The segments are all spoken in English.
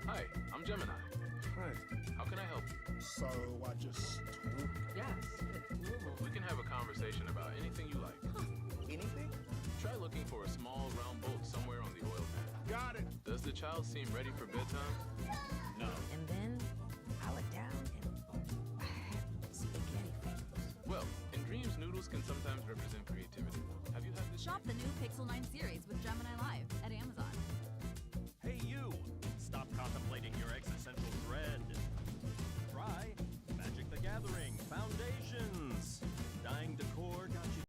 Hi, I'm Gemini. Hi. How can I help you? So I just talk? Yes. We can have a conversation about anything you like. Anything? Try looking for a small round bolt somewhere on the oil pan. Got it. Does the child seem ready for bedtime? No. And then pile it down and spaghetti fingers. Well, in dreams, noodles can sometimes represent creativity. Have you had this? Shop the new Pixel 9 series with Gemini Live at Amazon. Hey you! Stop contemplating your existential dread. Try Magic the Gathering Foundations. Dying Decor got you.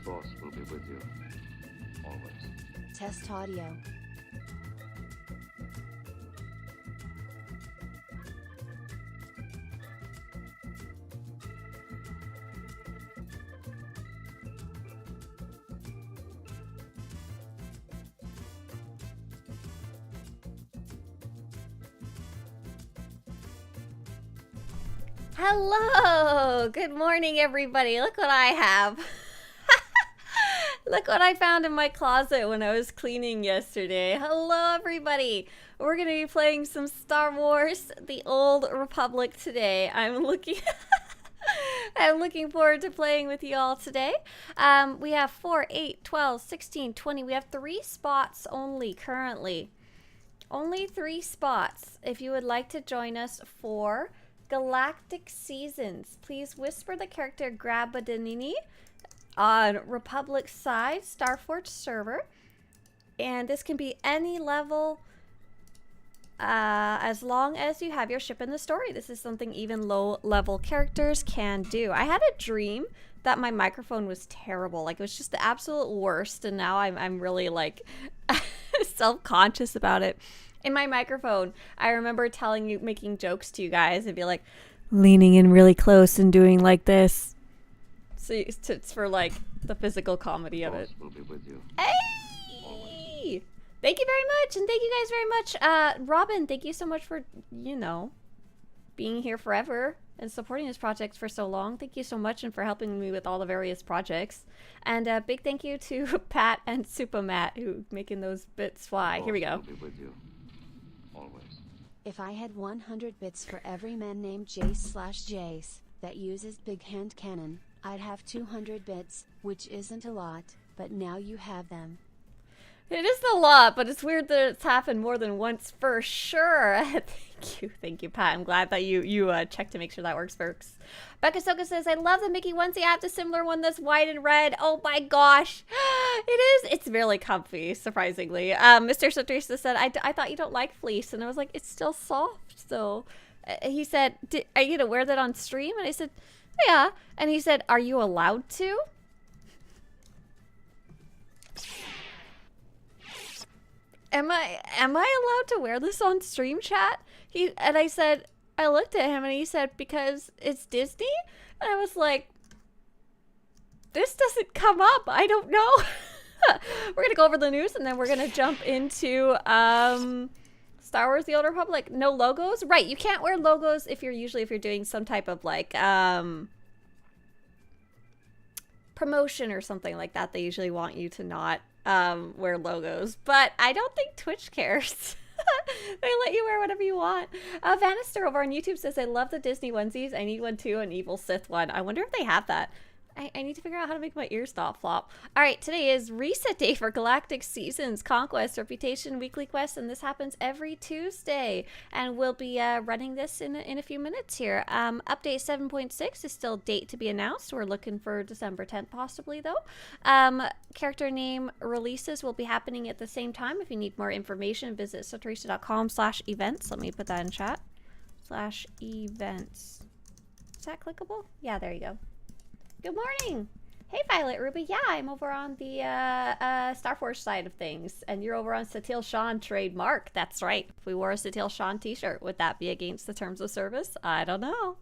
Force will be with you, always. Test audio. Hello! Good morning, everybody. Look what I have. Look what I found in my closet when I was cleaning yesterday. Hello, everybody. We're going to be playing some Star Wars: The Old Republic today. I'm looking forward to playing with you all today. We have 4, 8, 12, 16, 20. We have 3 spots only currently. Only 3 spots. If you would like to join us for Galactic Seasons, please whisper the character Grabadanini on Republic side, Starforge server. And this can be any level as long as you have your ship in the story. This is something even low level characters can do. I had a dream that my microphone was terrible. Like, it was just the absolute worst, and now I'm really like self-conscious about it. In my microphone, I remember making jokes to you guys and be like leaning in really close and doing like this. So it's for like the physical comedy of it. Will be with you. Hey! Thank you very much, and thank you guys very much. Robin, thank you so much for, being here forever. and supporting this project for so long. Thank you so much, and for helping me with all the various projects. And a big thank you to Pat and Supamat who making those bits fly. Here we go. Will be with you. Always. If I had 100 bits for every man named Jace/Jace that uses big hand cannon, I'd have 200 bits, which isn't a lot, but now you have them. It isn't a lot, but it's weird that it's happened more than once for sure. Thank you, Pat. I'm glad that you checked to make sure that works. Becca Soka says, I love the Mickey onesie. I have the similar one that's white and red. Oh my gosh. It is. It's really comfy, surprisingly. Mr. Swtorista said, I thought you don't like fleece. And I was like, it's still soft. So he said, are you going to wear that on stream? And I said, yeah. And he said, are you allowed to? Am I allowed to wear this on stream, chat? And I said, I looked at him and he said, because it's Disney? And I was like, this doesn't come up. I don't know. We're going to go over the news and then we're going to jump into Star Wars The Old Republic. No logos? Right, you can't wear logos if you're doing some type of like promotion or something like that. They usually want you to not wear logos, but I don't think Twitch cares. They let you wear whatever you want. Vanister over on YouTube says, I love the Disney onesies. I need one too, an evil Sith one. I wonder if they have that. I need to figure out how to make my ears stop flop. All right, today is reset day for Galactic Seasons, Conquest, Reputation, Weekly Quest, and this happens every Tuesday. And we'll be running this in a few minutes here. Update 7.6 is still date to be announced. We're looking for December 10th possibly, though. Character name releases will be happening at the same time. If you need more information, visit SWTORista.com/events. Let me put that in chat. /events. Is that clickable? Yeah, there you go. Good morning. Hey, Violet Ruby. Yeah, I'm over on the Star Force side of things, and you're over on Satil Sean trademark. That's right. If we wore a Satil Sean t-shirt, would that be against the terms of service? I don't know.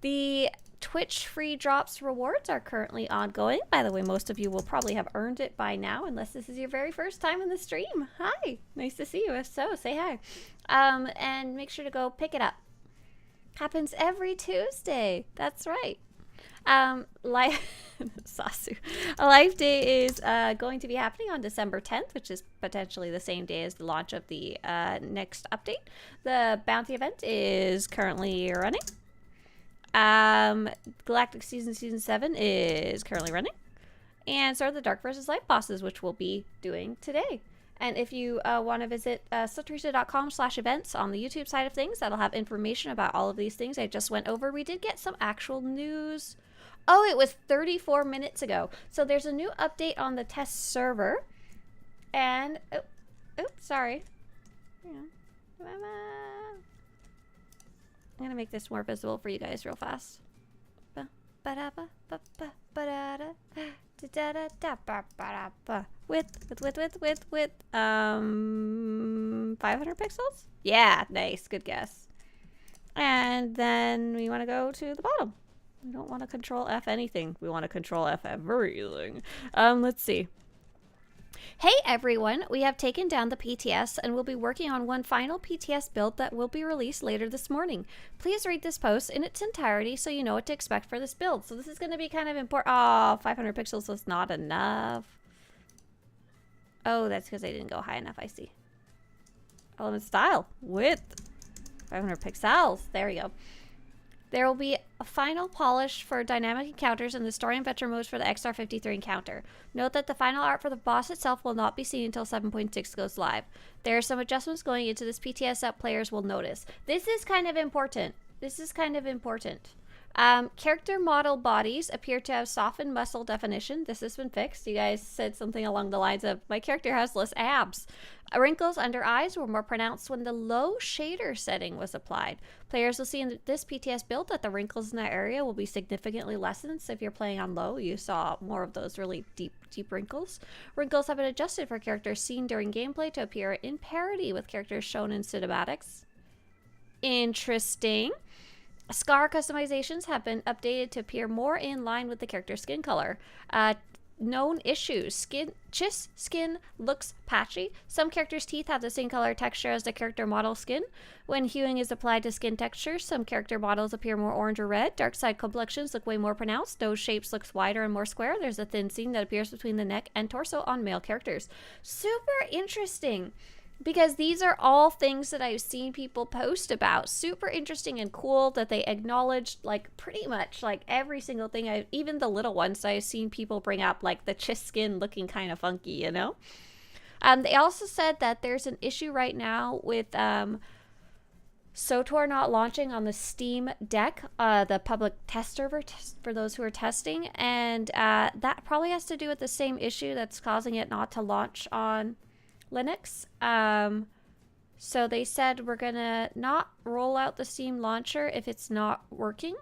The Twitch free drops rewards are currently ongoing. By the way, most of you will probably have earned it by now, unless this is your very first time in the stream. Hi. Nice to see you. If so, say hi. And make sure to go pick it up. Happens every Tuesday. That's right. Sasu. A live day is going to be happening on December 10th, which is potentially the same day as the launch of the next update. The bounty event is currently running. Galactic Seasons Season 7 is currently running. And so are the Dark vs. Light bosses, which we'll be doing today. And if you want to visit SWTORista.com/events on the YouTube side of things, that'll have information about all of these things I just went over. We did get some actual news. Oh, it was 34 minutes ago. So there's a new update on the test server. And, oops, sorry. I'm going to make this more visible for you guys real fast. With 500 pixels? Yeah, nice, good guess. And then we want to go to the bottom. We don't want to control F anything. We want to control F everything. Let's see. Hey everyone, we have taken down the PTS and we'll be working on one final PTS build that will be released later this morning. Please read this post in its entirety so you know what to expect for this build. So this is going to be kind of important. Oh, 500 pixels was not enough. Oh, that's because I didn't go high enough, I see. Element style, width, 500 pixels. There we go. There will be a final polish for dynamic encounters in the story and veteran modes for the XR53 encounter. Note that the final art for the boss itself will not be seen until 7.6 goes live. There are some adjustments going into this PTS that players will notice. This is kind of important. Character model bodies appear to have softened muscle definition. This has been fixed. You guys said something along the lines of, my character has less abs. Wrinkles under eyes were more pronounced when the low shader setting was applied. Players will see in this PTS build that the wrinkles in that area will be significantly lessened. So if you're playing on low, you saw more of those really deep wrinkles. Wrinkles have been adjusted for characters seen during gameplay to appear in parity with characters shown in cinematics. Interesting. Scar customizations have been updated to appear more in line with the character's skin color. known issues. Chiss skin looks patchy. Some characters' teeth have the same color texture as the character model skin. When hueing is applied to skin texture, some character models appear more orange or red. Dark side complexions look way more pronounced. Nose shapes looks wider and more square. There's a thin seam that appears between the neck and torso on male characters. Super interesting. Because these are all things that I've seen people post about. Super interesting and cool that they acknowledged, like, pretty much, like, every single thing. Even the little ones that I've seen people bring up, like the Chiss skin looking kind of funky, you know? They also said that there's an issue right now with SWTOR not launching on the Steam Deck, the public test server for those who are testing. And that probably has to do with the same issue that's causing it not to launch on Linux. So they said we're gonna not roll out the Steam launcher if it's not working,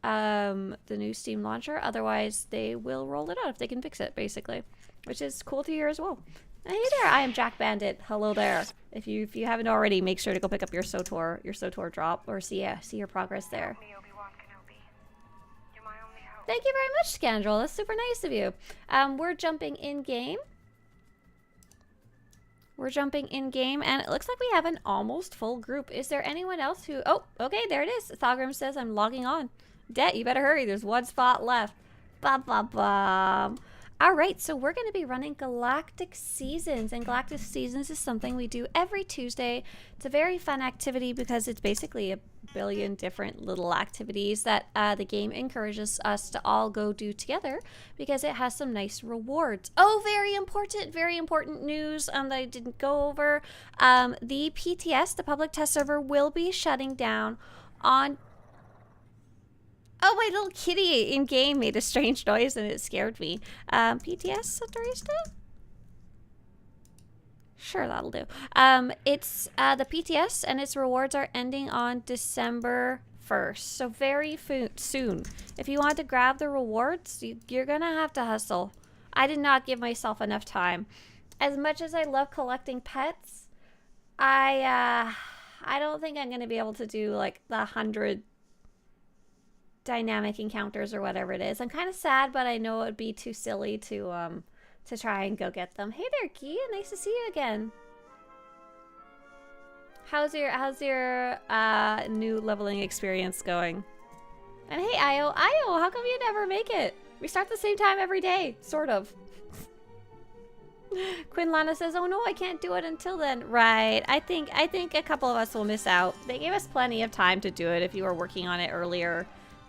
the new Steam launcher. Otherwise they will roll it out if they can fix it, basically, which is cool to hear as well. Hey there, I am Jack Bandit. Hello there. If you haven't already, make sure to go pick up your SWTOR drop, or see your progress there. Thank you very much, Scandrel. That's super nice of you. We're jumping in game. We're jumping in game, and it looks like we have an almost full group. Is there anyone else who... Oh, okay, there it is. Thogrim says I'm logging on. Det, you better hurry. There's one spot left. Ba-ba-bum. All right, so we're going to be running Galactic Seasons, and Galactic Seasons is something we do every Tuesday. It's a very fun activity because it's basically a billion different little activities that the game encourages us to all go do together because it has some nice rewards. Oh, very important news that I didn't go over. The PTS, the public test server, will be shutting down on... Oh, my little kitty in-game made a strange noise and it scared me. PTS, Swtorista? Sure, that'll do. It's the PTS, and its rewards are ending on December 1st. So very soon. If you want to grab the rewards, you're going to have to hustle. I did not give myself enough time. As much as I love collecting pets, I don't think I'm going to be able to do like the 100 dynamic encounters or whatever it is. I'm kind of sad, but I know it would be too silly to try and go get them. Hey there, Key. Nice to see you again. How's your new leveling experience going? And hey, Io, how come you never make it? We start the same time every day, sort of. Quinlana says, "Oh no, I can't do it until then." Right. I think a couple of us will miss out. They gave us plenty of time to do it. If you were working on it earlier,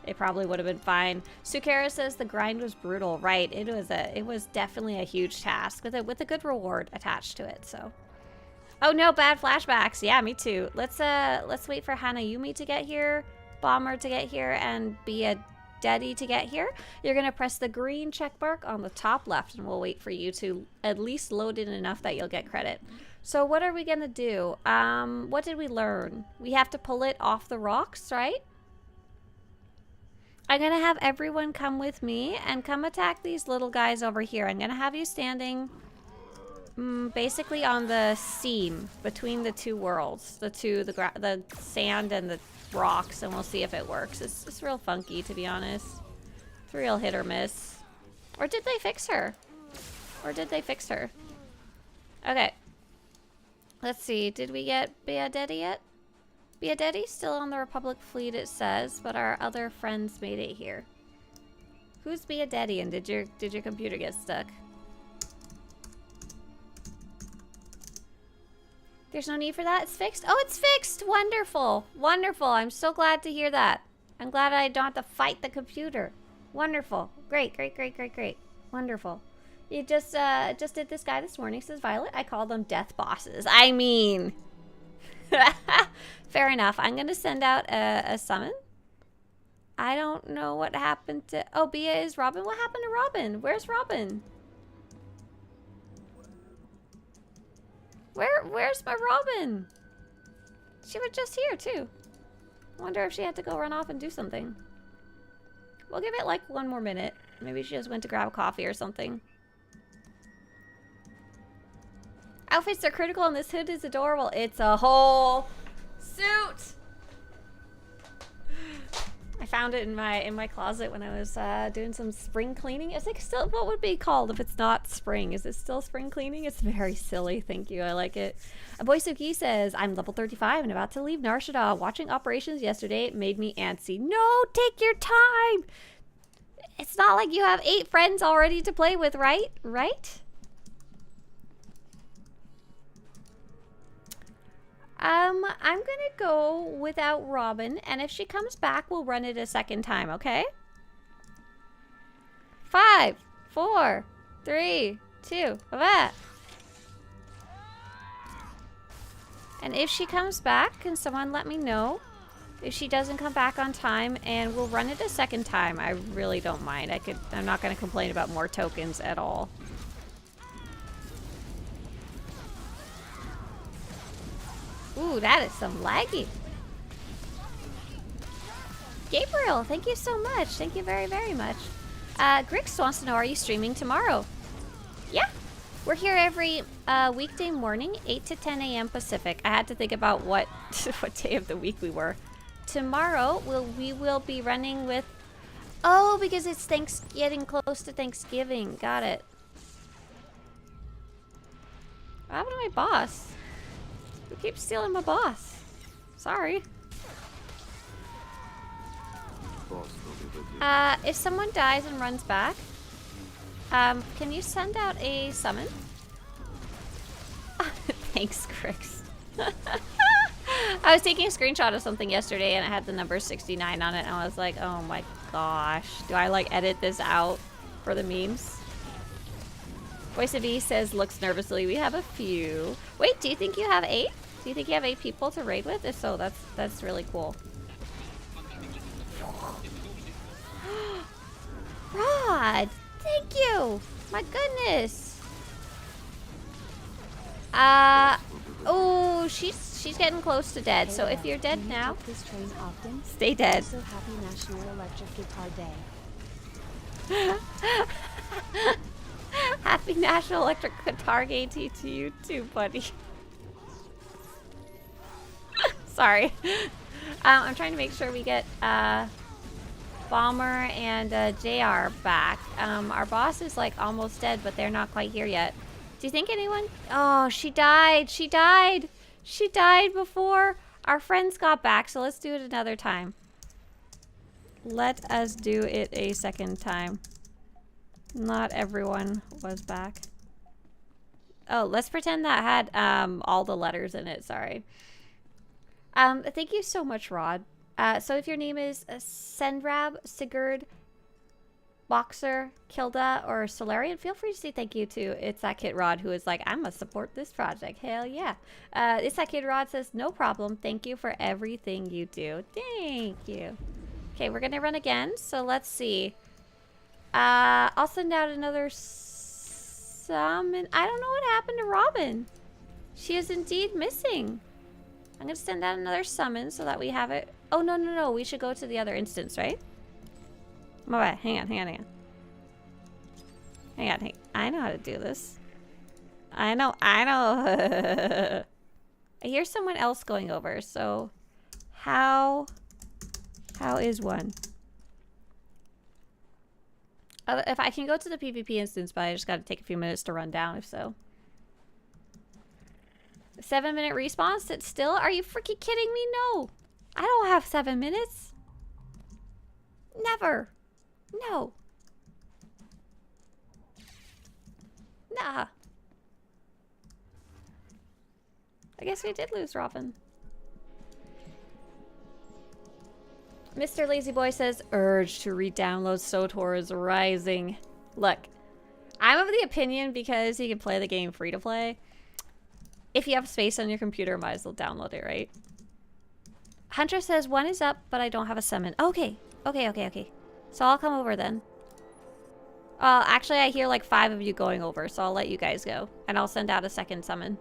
it probably would have been fine. Sukara says the grind was brutal. Right. It was definitely a huge task with a good reward attached to it. So, oh no, bad flashbacks. Yeah, me too. Let's wait for Hanayumi to get here, Bomber to get here, and Bia Daddy to get here. You're gonna press the green check mark on the top left, and we'll wait for you to at least load in enough that you'll get credit. So what are we gonna do? What did we learn? We have to pull it off the rocks, right? I'm gonna have everyone come with me and come attack these little guys over here. I'm gonna have you standing basically on the seam between the two worlds, the sand and the rocks, and we'll see if it works. It's real funky, to be honest. It's real hit or miss. Or did they fix her? Okay. Let's see. Did we get Beadetti yet? Beadetti still on the Republic fleet, it says, but our other friends made it here. Who's Beadetti, and did your computer get stuck? There's no need for that. It's fixed. Oh, it's fixed. Wonderful. Wonderful. I'm so glad to hear that. I'm glad I don't have to fight the computer. Wonderful. Great. Wonderful. You just did this guy this morning, says Violet. I call them death bosses. I mean... Fair enough. I'm going to send out a summon. I don't know what happened to... Oh, Bia is Robin. What happened to Robin? Where's Robin? Where's my Robin? She was just here, too. Wonder if she had to go run off and do something. We'll give it, like, one more minute. Maybe she just went to grab a coffee or something. Outfits are critical, and this hood is adorable. It's a whole suit. I found it in my closet when I was doing some spring cleaning. Is it still, what would it be called if it's not spring? Is it still spring cleaning? It's very silly. Thank you. I like it. A voice of Key says, I'm level 35 and about to leave Narshada. Watching operations yesterday made me antsy. No, take your time. It's not like you have 8 friends already to play with, right? Right? I'm gonna go without Robin, and if she comes back, we'll run it a second time, okay? 5, 4, 3, 2, bye-bye. And if she comes back, can someone let me know if she doesn't come back on time, and we'll run it a second time. I really don't mind. I'm not gonna complain about more tokens at all. Ooh, that is some laggy. Gabriel, thank you so much. Thank you very, very much. Grix wants to know, are you streaming tomorrow? Yeah. We're here every weekday morning, 8 to 10 a.m. Pacific. I had to think about what day of the week we were. Tomorrow, we will be running with... Oh, because it's getting close to Thanksgiving. Got it. What happened to my boss? Who keeps stealing my boss? Sorry. If someone dies and runs back, can you send out a summon? Thanks, Crix. I was taking a screenshot of something yesterday and it had the number 69 on it and I was like, oh my gosh. Do I like edit this out for the memes? Voice of E says, looks nervously. We have a few. Wait, do you think you have 8? Do you think you have 8 people to raid with? If so, that's really cool. Rod, thank you. My goodness. Oh, she's getting close to dead. So if you're dead now, this train often? Stay dead. Also, happy National Electric Guitar Day. Happy National Electric Guitar Day to you too, buddy. Sorry. I'm trying to make sure we get Bomber and JR back. Our boss is like almost dead, but they're not quite here yet. Do you think anyone... Oh, she died. She died. She died before our friends got back, so let's do it another time. Let us do it a second time. Not everyone was back. Oh, let's pretend that had all the letters in it. Sorry. Thank you so much, Rod. So if your name is Senrab, Sigurd, Boxer, Kilda, or Solarian, feel free to say thank you to It's That Kid Rod, who is like, I'm gonna support this project. Hell yeah. It's That Kid Rod says, no problem. Thank you for everything you do. Thank you. Okay, we're gonna run again. So let's see. I'll send out another summon. I don't know what happened to Robin. She is indeed missing. I'm gonna send out another summon so that we have it. Oh, no. We should go to the other instance, right? Alright, hang on. Hang on. I know how to do this. I know. I hear someone else going over, so how is one? If I can go to the PvP instance, but I just gotta take a few minutes to run down, if so. 7-minute respawn? Sit still? Are you freaking kidding me? No. I don't have 7 minutes. Never. No. Nah. I guess we did lose Robin. Mr. Lazy Boy says, urge to re-download SWTOR is rising. Look, I'm of the opinion because you can play the game free to play. If you have space on your computer, might as well download it, right? Hunter says, one is up, but I don't have a summon. Okay. So I'll come over then. Actually, I hear like 5 of you going over, so I'll let you guys go. And I'll send out a second summon.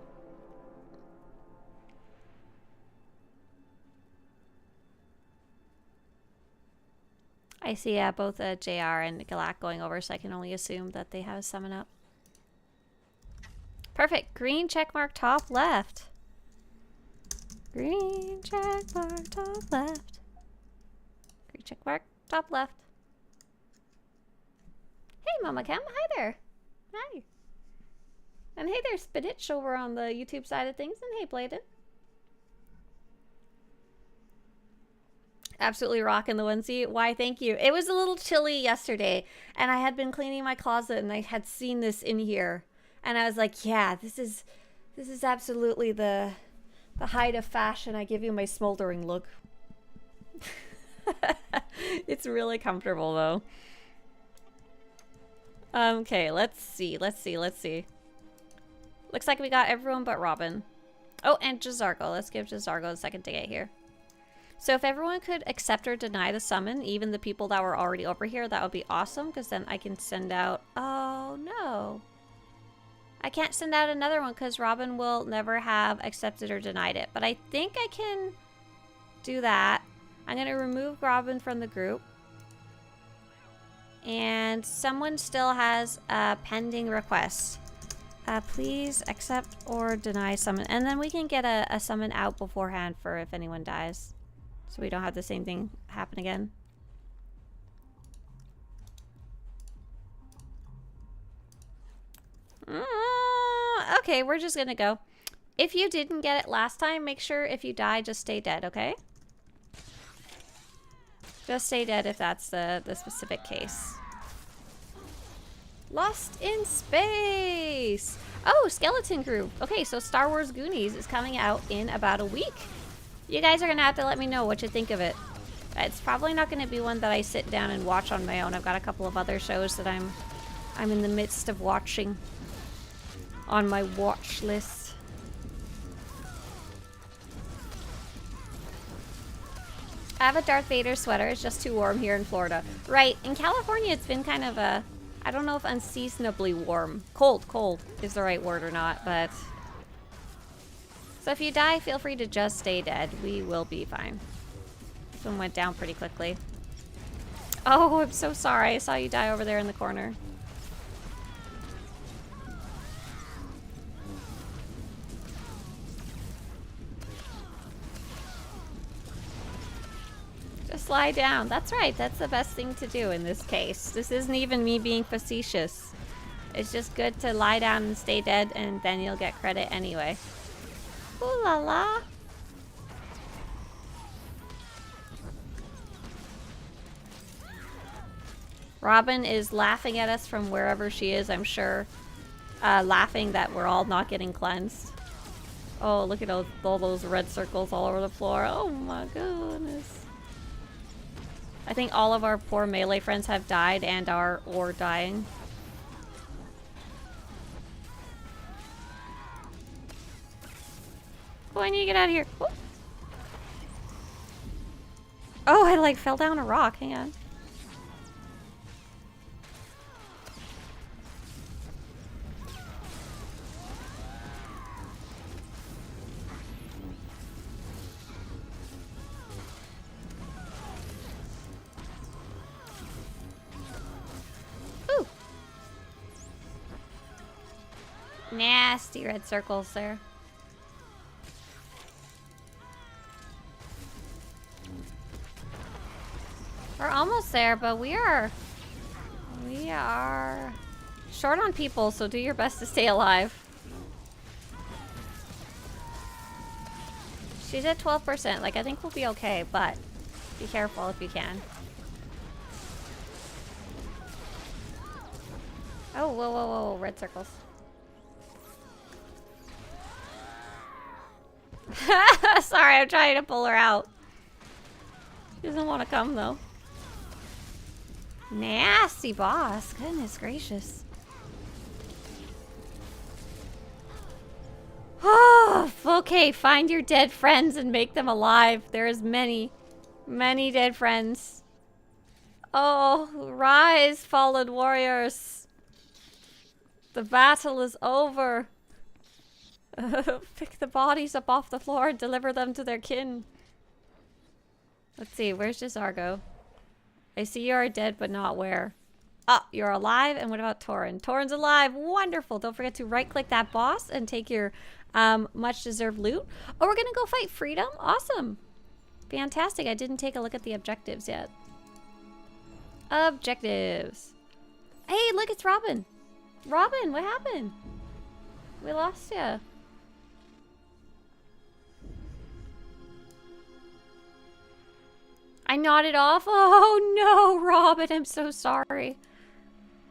I see both JR and Galak going over, so I can only assume that they have a summon up. Perfect. Green checkmark top left. Green checkmark top left. check mark, top left. Hey, Mama Chem. Hi there. Hi. And hey there, Spinach over on the YouTube side of things. And hey, Bladen. Absolutely rocking the onesie. Why, thank you. It was a little chilly yesterday, and I had been cleaning my closet, and I had seen this in here. And I was like, yeah, this is absolutely the height of fashion. I give you my smoldering look. It's really comfortable, though. Okay, let's see. Looks like we got everyone but Robin. Oh, and Jazargo. Let's give Jazargo a second to get here. So if everyone could accept or deny the summon, even the people that were already over here, that would be awesome, because then I can send out... Oh, no. I can't send out another one because Robin will never have accepted or denied it. But I think I can do that. I'm going to remove Robin from the group. And someone still has a pending request. Please accept or deny summon. And then we can get a summon out beforehand for if anyone dies. So we don't have the same thing happen again. Okay, we're just gonna go. If you didn't get it last time, make sure if you die, just stay dead, okay? Just stay dead if that's the specific case. Lost in Space! Oh, Skeleton Group. Okay, so Star Wars Goonies is coming out in about a week. You guys are gonna have to let me know what you think of it. It's probably not gonna be one that I sit down and watch on my own. I've got a couple of other shows that I'm in the midst of watching on my watch list. I have a Darth Vader sweater. It's just too warm here in Florida. Right, in California it's been kind of a, I don't know if unseasonably warm. Cold is the right word or not, but... So if you die, feel free to just stay dead. We will be fine. This one went down pretty quickly. Oh, I'm so sorry. I saw you die over there in the corner. Just lie down. That's right. That's the best thing to do in this case. This isn't even me being facetious. It's just good to lie down and stay dead, and then you'll get credit anyway. Ooh la la. Robin is laughing at us from wherever she is, I'm sure. Laughing that we're all not getting cleansed. Oh, look at all those red circles all over the floor. Oh my goodness. I think all of our poor melee friends have died and are or dying. Oh, I need to get out of here. Oh, oh, I like fell down a rock. Hang on. Ooh. Nasty red circles there. We're almost there, but we are short on people, so do your best to stay alive. She's at 12%. Like, I think we'll be okay, but be careful if you can. Oh, whoa, whoa, whoa, red circles. Sorry, I'm trying to pull her out. She doesn't want to come, though. Nasty boss. Goodness gracious. Oh, okay. Find your dead friends and make them alive. There is many dead friends. Oh, rise, fallen warriors. The battle is over. Pick the bodies up off the floor and deliver them to their kin. Let's see. Where's Jazargo? I see you are dead, but not where. Oh, you're alive. And what about Torin? Torin's alive. Wonderful. Don't forget to right-click that boss and take your much-deserved loot. Oh, we're going to go fight Freedom? Awesome. Fantastic. I didn't take a look at the objectives yet. Objectives. Hey, look, it's Robin. Robin, what happened? We lost ya. I nodded off. Oh no, Robin, I'm so sorry.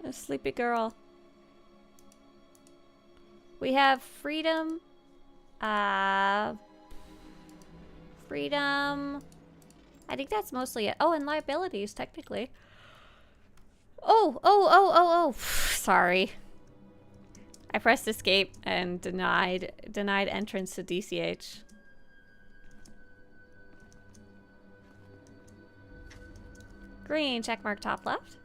A sleepy girl. We have freedom. Freedom. I think that's mostly it. Oh, and liabilities, technically. Oh. Sorry. I pressed escape and denied entrance to DCH. Green, checkmark top left.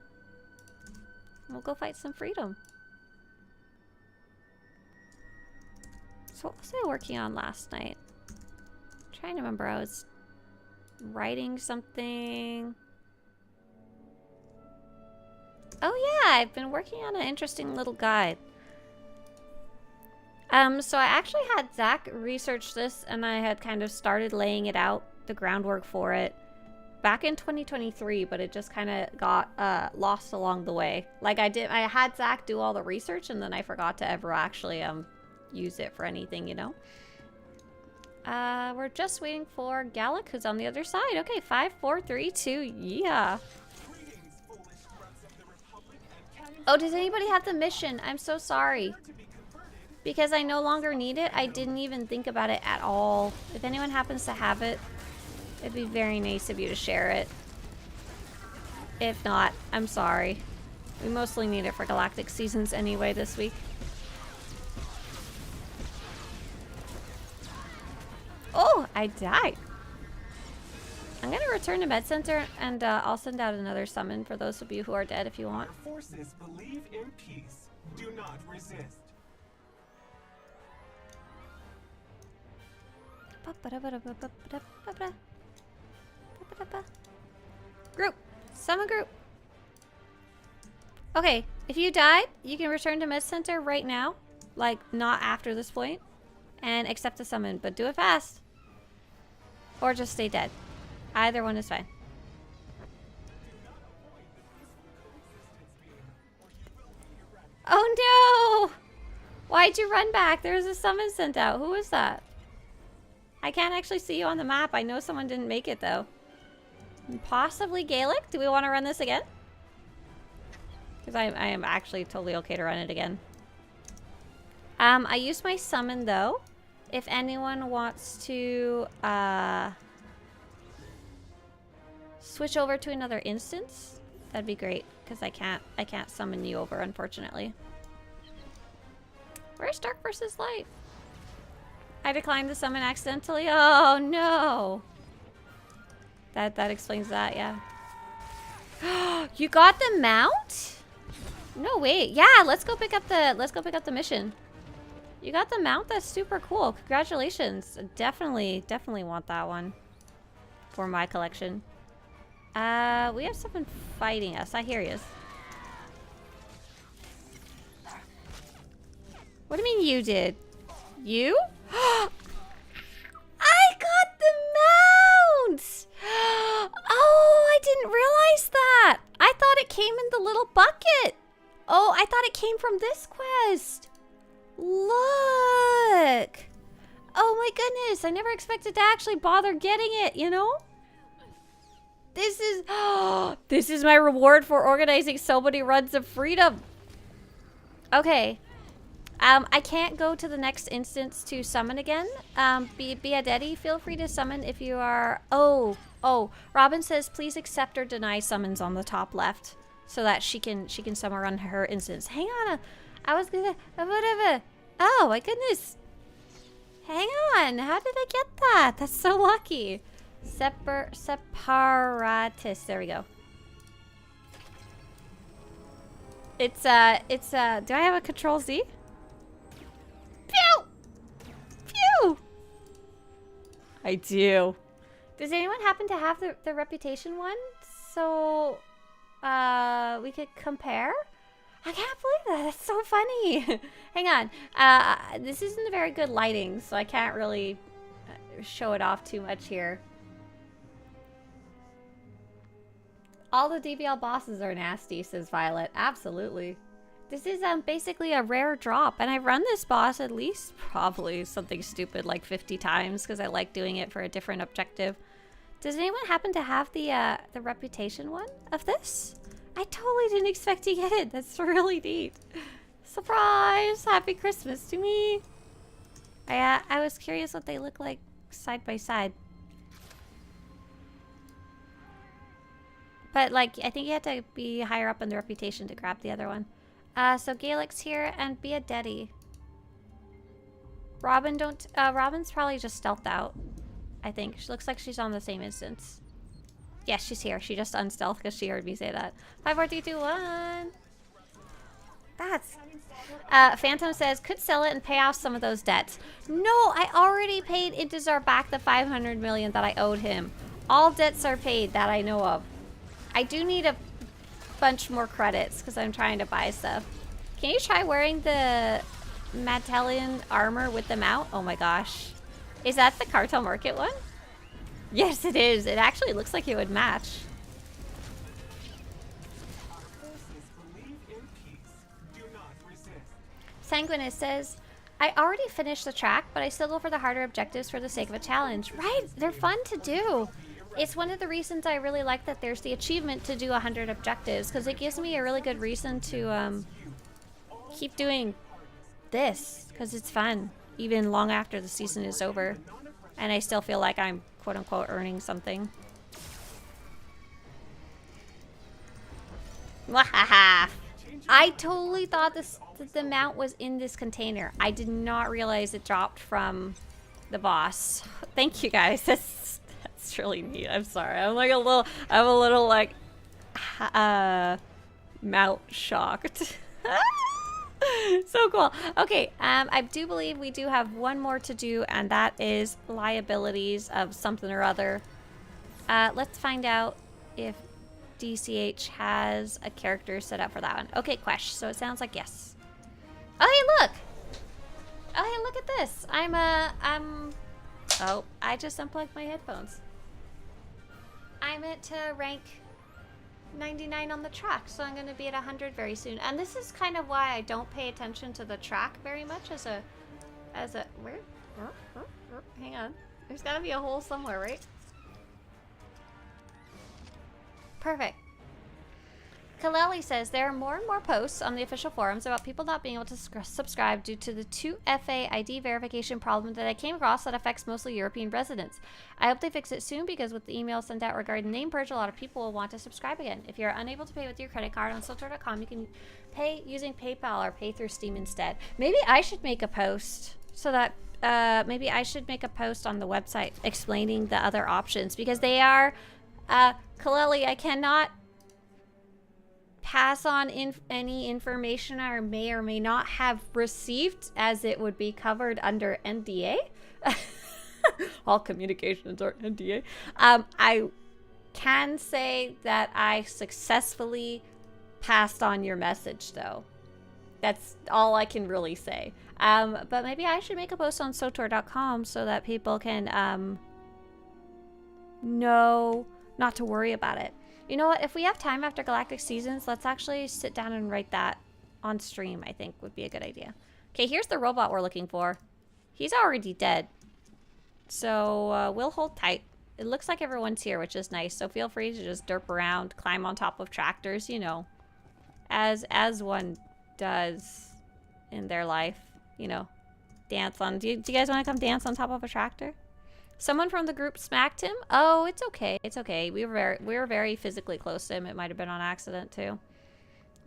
We'll go fight some freedom. So what was I working on last night? I'm trying to remember. I was writing something. Oh yeah, I've been working on an interesting little guide. So I actually had Zach research this, and I had kind of started laying it out, the groundwork for it, back in 2023, but it just kind of got lost along the way. Like I had Zach do all the research, and then I forgot to ever actually use it for anything, you know? We're just waiting for Gallic, who's on the other side. Okay, 5, 4, 3, 2, yeah. Oh, does anybody have the mission? I'm so sorry. Because I no longer need it, I didn't even think about it at all. If anyone happens to have it, it'd be very nice of you to share it. If not, I'm sorry. We mostly need it for Galactic Seasons anyway this week. Oh, I died. I'm gonna return to Med Center, and I'll send out another summon for those of you who are dead if you want. Our forces believe in peace. Do not resist. Group. Summon group. Okay, if you died, you can return to Med Center right now. Like, not after this point. And accept the summon, but do it fast. Or just stay dead. Either one is fine. Oh no! Why'd you run back? There was a summon sent out. Who was that? I can't actually see you on the map. I know someone didn't make it though. Possibly Gallic? Do we want to run this again? Because I am actually totally okay to run it again. I used my summon though. If anyone wants to switch over to another instance, that'd be great. Because I can't summon you over, unfortunately. Where's Dark versus Light? I declined the summon accidentally. Oh no. That explains that, yeah. You got the mount? No, wait. Yeah, let's go pick up the mission. You got the mount? That's super cool. Congratulations. Definitely want that one for my collection. We have someone fighting us. I hear you. What do you mean you did? You? I got the mount! Oh, I didn't realize that. I thought it came in the little bucket. Oh, I thought it came from this quest. Look. Oh my goodness. I never expected to actually bother getting it, you know? This is my reward for organizing so many runs of freedom. Okay. I can't go to the next instance to summon again. Biadetti, feel free to summon if you are... Oh. Robin says, please accept or deny summons on the top left so that she can summon on her instance. Hang on. I was gonna... Whatever. Oh, my goodness. Hang on. How did I get that? That's so lucky. Separatist. There we go. It's, do I have a Control Z? Pew! Pew! I do. Does anyone happen to have the reputation one? So, we could compare? I can't believe that. That's so funny. Hang on. This isn't a very good lighting, so I can't really show it off too much here. All the DBL bosses are nasty, says Violet. Absolutely. This is basically a rare drop, and I've run this boss at least probably something stupid like 50 times because I like doing it for a different objective. Does anyone happen to have the reputation one of this? I totally didn't expect to get it. That's really neat. Surprise! Happy Christmas to me. I was curious what they look like side by side. But like, I think you have to be higher up in the reputation to grab the other one. So Gaelic's here and be a Deddy. Robin's probably just stealthed out. I think. She looks like she's on the same instance. Yes, she's here. She just unstealthed because she heard me say that. 5, 4, 3, 2, 1. That's... Phantom says, could sell it and pay off some of those debts. No, I already paid Intezar back the 500 million that I owed him. All debts are paid that I know of. I do need a bunch more credits because I'm trying to buy stuff. Can you try wearing the Matelian armor with the mount? Oh my gosh. Is that the Cartel Market one? Yes, it is. It actually looks like it would match. Sanguinus says, I already finished the track, but I still go for the harder objectives for the sake of a challenge. Right, they're fun to do. It's one of the reasons I really like that there's the achievement to do 100 objectives, because it gives me a really good reason to keep doing this, because it's fun, even long after the season is over. And I still feel like I'm, quote-unquote, earning something. Wahaha! I totally thought the mount was in this container. I did not realize it dropped from the boss. Thank you guys. That's really neat. I'm sorry. I'm a little like mount shocked. So cool. Okay, I do believe we do have one more to do, and that is liabilities of something or other. Let's find out if DCH has a character set up for that one. Okay, Quesh. So it sounds like yes. Oh, hey, look! Oh, hey, look at this. Oh, I just unplugged my headphones. I meant to rank 99 on the track, so I'm going to be at 100 very soon. And this is kind of why I don't pay attention to the track very much as a where? Hang on. There's got to be a hole somewhere, right? Perfect. Kaleli says there are more and more posts on the official forums about people not being able to subscribe due to the 2FA ID verification problem that I came across that affects mostly European residents. I hope they fix it soon because with the email sent out regarding name purge, a lot of people will want to subscribe again. If you're unable to pay with your credit card on SWTOR.com, you can pay using PayPal or pay through Steam instead. Maybe I should make a post so that maybe I should make a post on the website explaining the other options because they are Kaleli, I cannot pass on any information I may or may not have received as it would be covered under NDA. All communications are NDA. I can say that I successfully passed on your message though. That's all I can really say. But maybe I should make a post on SWTOR.com so that people can know not to worry about it. You know what? If we have time after Galactic Seasons, let's actually sit down and write that on stream, I think would be a good idea. Okay, here's the robot we're looking for. He's already dead. So we'll hold tight. It looks like everyone's here, which is nice. So feel free to just derp around, climb on top of tractors, you know. As one does in their life, you know. Dance on... Do you guys want to come dance on top of a tractor? Someone from the group smacked him? Oh, it's okay. It's okay. We were very physically close to him. It might have been on accident too.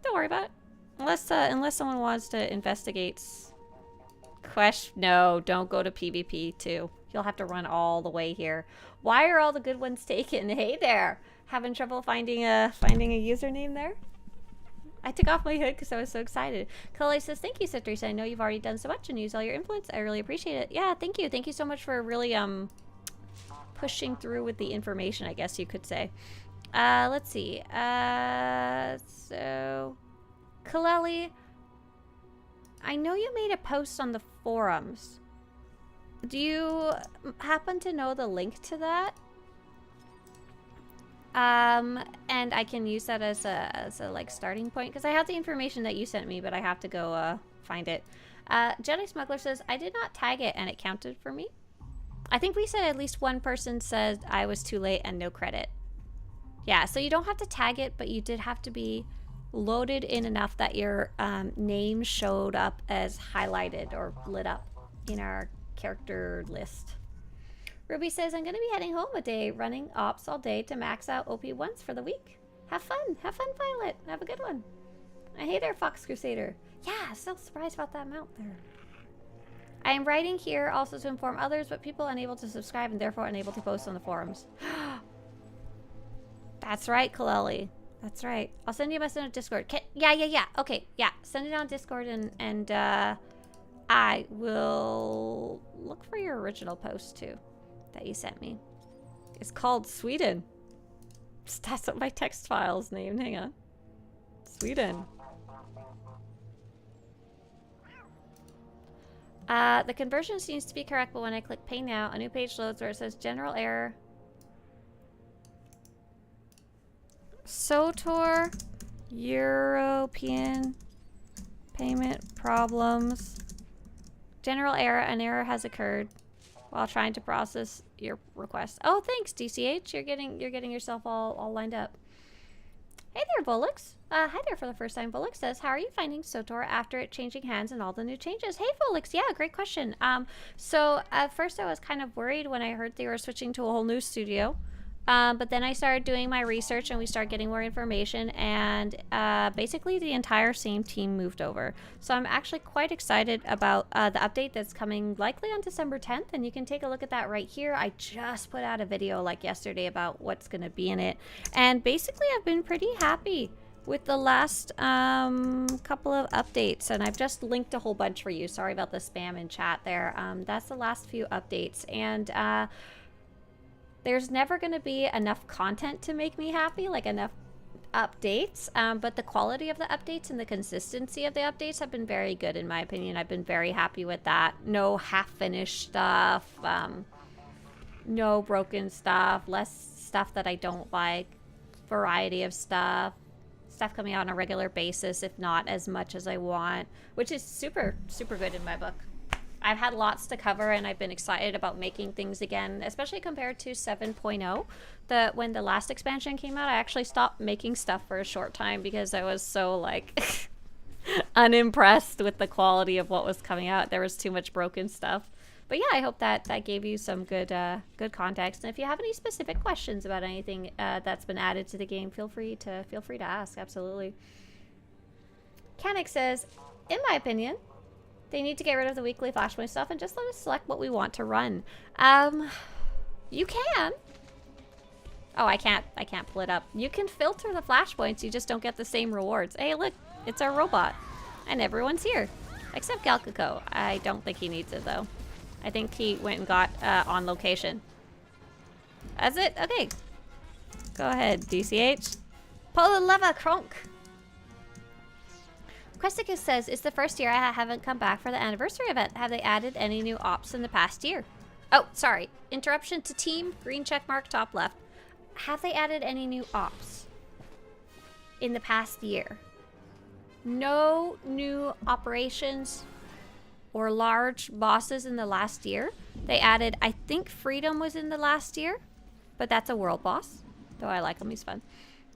Don't worry about it. Unless someone wants to investigate. No, don't go to PvP too. You'll have to run all the way here. Why are all the good ones taken? Hey there. Having trouble finding a username there? I took off my hood because I was so excited. Kalei says, thank you, Swtorista. I know you've already done so much and used all your influence. I really appreciate it. Yeah, thank you. Thank you so much for really pushing through with the information, I guess you could say. Let's see. So, Kaleli, I know you made a post on the forums. Do you happen to know the link to that? And I can use that as a like starting point because I have the information that you sent me, but I have to go find it. Jedi Smuggler says I did not tag it and it counted for me. I think we said at least one person said I was too late and no credit. Yeah, so you don't have to tag it, but you did have to be loaded in enough that your name showed up as highlighted or lit up in our character list. Ruby says, I'm going to be heading home a day, running ops all day to max out OP once for the week. Have fun, Violet. Have a good one. Hey there, Fox Crusader. Yeah, still surprised about that mount there. I am writing here also to inform others, but people unable to subscribe and therefore unable to post on the forums. That's right, Kaleli. That's right. I'll send you a message on Discord. Yeah. Okay, yeah. Send it on Discord and I will look for your original post too that you sent me. It's called Sweden. That's what my text file's named. Hang on. Sweden. The conversion seems to be correct, but when I click pay now, a new page loads where it says general error. SWTOR European payment problems. General error. An error has occurred while trying to process your request. Oh, thanks, DCH. You're getting yourself all lined up. Hey there, Volix. Hi there for the first time. Volix says, how are you finding SWTOR after it changing hands and all the new changes? Hey, Volix. Yeah, great question. So at first I was kind of worried when I heard they were switching to a whole new studio. But then I started doing my research and we started getting more information, and basically the entire same team moved over. So I'm actually quite excited about the update that's coming likely on December 10th, and you can take a look at that right here. I just put out a video like yesterday about what's going to be in it, and basically I've been pretty happy with the last couple of updates, and I've just linked a whole bunch for you. Sorry about the spam in chat there. That's the last few updates, and there's never going to be enough content to make me happy, like enough updates, but the quality of the updates and the consistency of the updates have been very good in my opinion. I've been very happy with that. No half-finished stuff, no broken stuff, less stuff that I don't like, variety of stuff coming out on a regular basis, if not as much as I want, which is super good in my book. I've had lots to cover, and I've been excited about making things again, especially compared to 7.0. When the last expansion came out, I actually stopped making stuff for a short time because I was so, like, unimpressed with the quality of what was coming out. There was too much broken stuff. But yeah, I hope that gave you some good context. And if you have any specific questions about anything that's been added to the game, feel free to ask. Absolutely. Canik says, in my opinion, they need to get rid of the weekly Flashpoint stuff and just let us select what we want to run. You can. Oh, I can't pull it up. You can filter the Flashpoints, you just don't get the same rewards. Hey, look, it's our robot. And everyone's here. Except Galcaco. I don't think he needs it, though. I think he went and got on location. That's it? Okay. Go ahead, DCH. Pull the lever, Kronk. Questicus says, it's the first year I haven't come back for the anniversary event. Have they added any new ops in the past year? Oh, sorry. Interruption to team. Green check mark, top left. Have they added any new ops in the past year? No new operations or large bosses in the last year. They added, I think Freedom was in the last year, but that's a world boss. Though I like him, he's fun.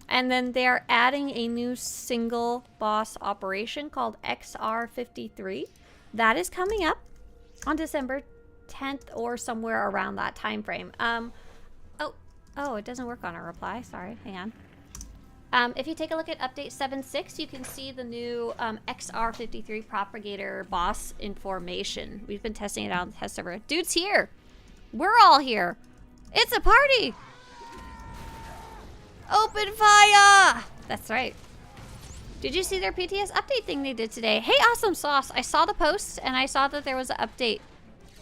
And then they're adding a new single boss operation called XR53. That is coming up on December 10th or somewhere around that time frame. Oh, it doesn't work on a reply. Sorry, hang on. If you take a look at update 7.6, you can see the new XR53 propagator boss information. We've been testing it out on the test server. Dude's here. We're all here. It's a party. Open fire! That's right. Did you see their PTS update thing they did today? Hey, Awesome Sauce! I saw the post and I saw that there was an update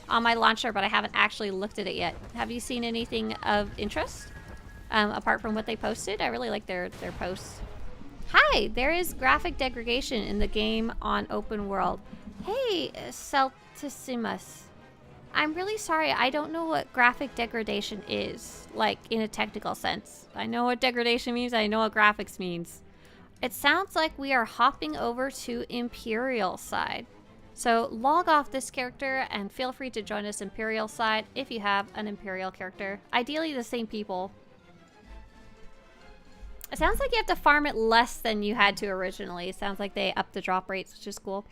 on my launcher, but I haven't actually looked at it yet. Have you seen anything of interest? Apart from what they posted? I really like their posts. Hi! There is graphic degradation in the game on open world. Hey, Celtissimus. I'm really sorry. I don't know what graphic degradation is, like, in a technical sense. I know what degradation means. I know what graphics means. It sounds like we are hopping over to Imperial side. So log off this character and feel free to join us Imperial side if you have an Imperial character. Ideally the same people. It sounds like you have to farm it less than you had to originally. It sounds like they upped the drop rates, which is cool.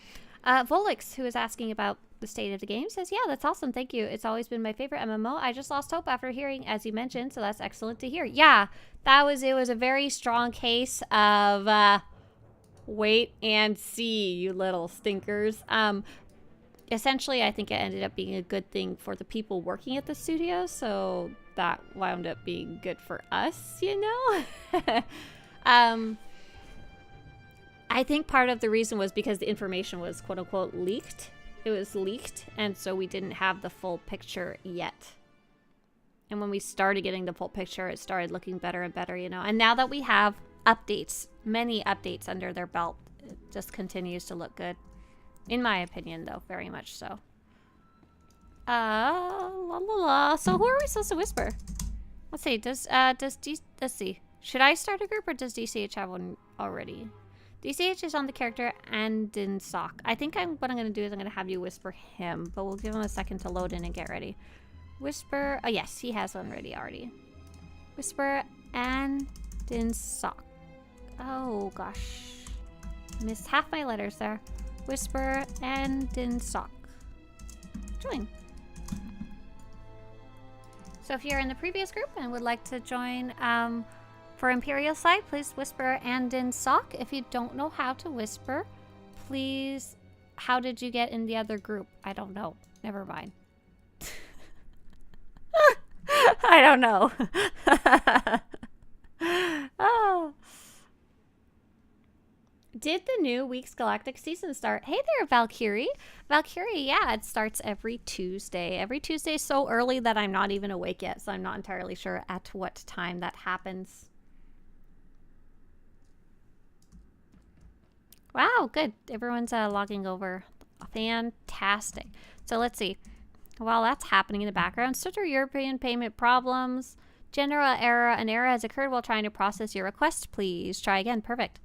Volix, who is asking about the state of the game, says, yeah, that's awesome. Thank you. It's always been my favorite MMO. I just lost hope after hearing, as you mentioned, so that's excellent to hear. Yeah, it was a very strong case of wait and see, you little stinkers. Essentially, I think it ended up being a good thing for the people working at the studio, so that wound up being good for us, you know? I think part of the reason was because the information was quote-unquote leaked. It was leaked, and so we didn't have the full picture yet. And when we started getting the full picture, it started looking better and better, you know? And now that we have updates, many updates under their belt, it just continues to look good. In my opinion, though, very much so. So who are we supposed to whisper? Let's see, let's see. Should I start a group, or does DCH have one already? DCH is on the character and in sock. I think what I'm going to do is I'm going to have you whisper him, but we'll give him a second to load in and get ready. Whisper, oh yes, he has one ready already. Whisper and in sock. Oh gosh. Missed half my letters there. Whisper and in sock. Join. So if you're in the previous group and would like to join for Imperial side, please whisper and in sock. If you don't know how to whisper, please, how did you get in the other group? I don't know. Never mind. I don't know. Oh. Did the new week's Galactic Seasons start? Hey there, Valkyrie. Valkyrie, yeah, it starts every Tuesday. Every Tuesday so early that I'm not even awake yet, so I'm not entirely sure at what time that happens. Wow, good. Everyone's logging over. Fantastic. So let's see. While that's happening in the background, SWTOR European payment problems. General error. An error has occurred while trying to process your request. Please try again. Perfect.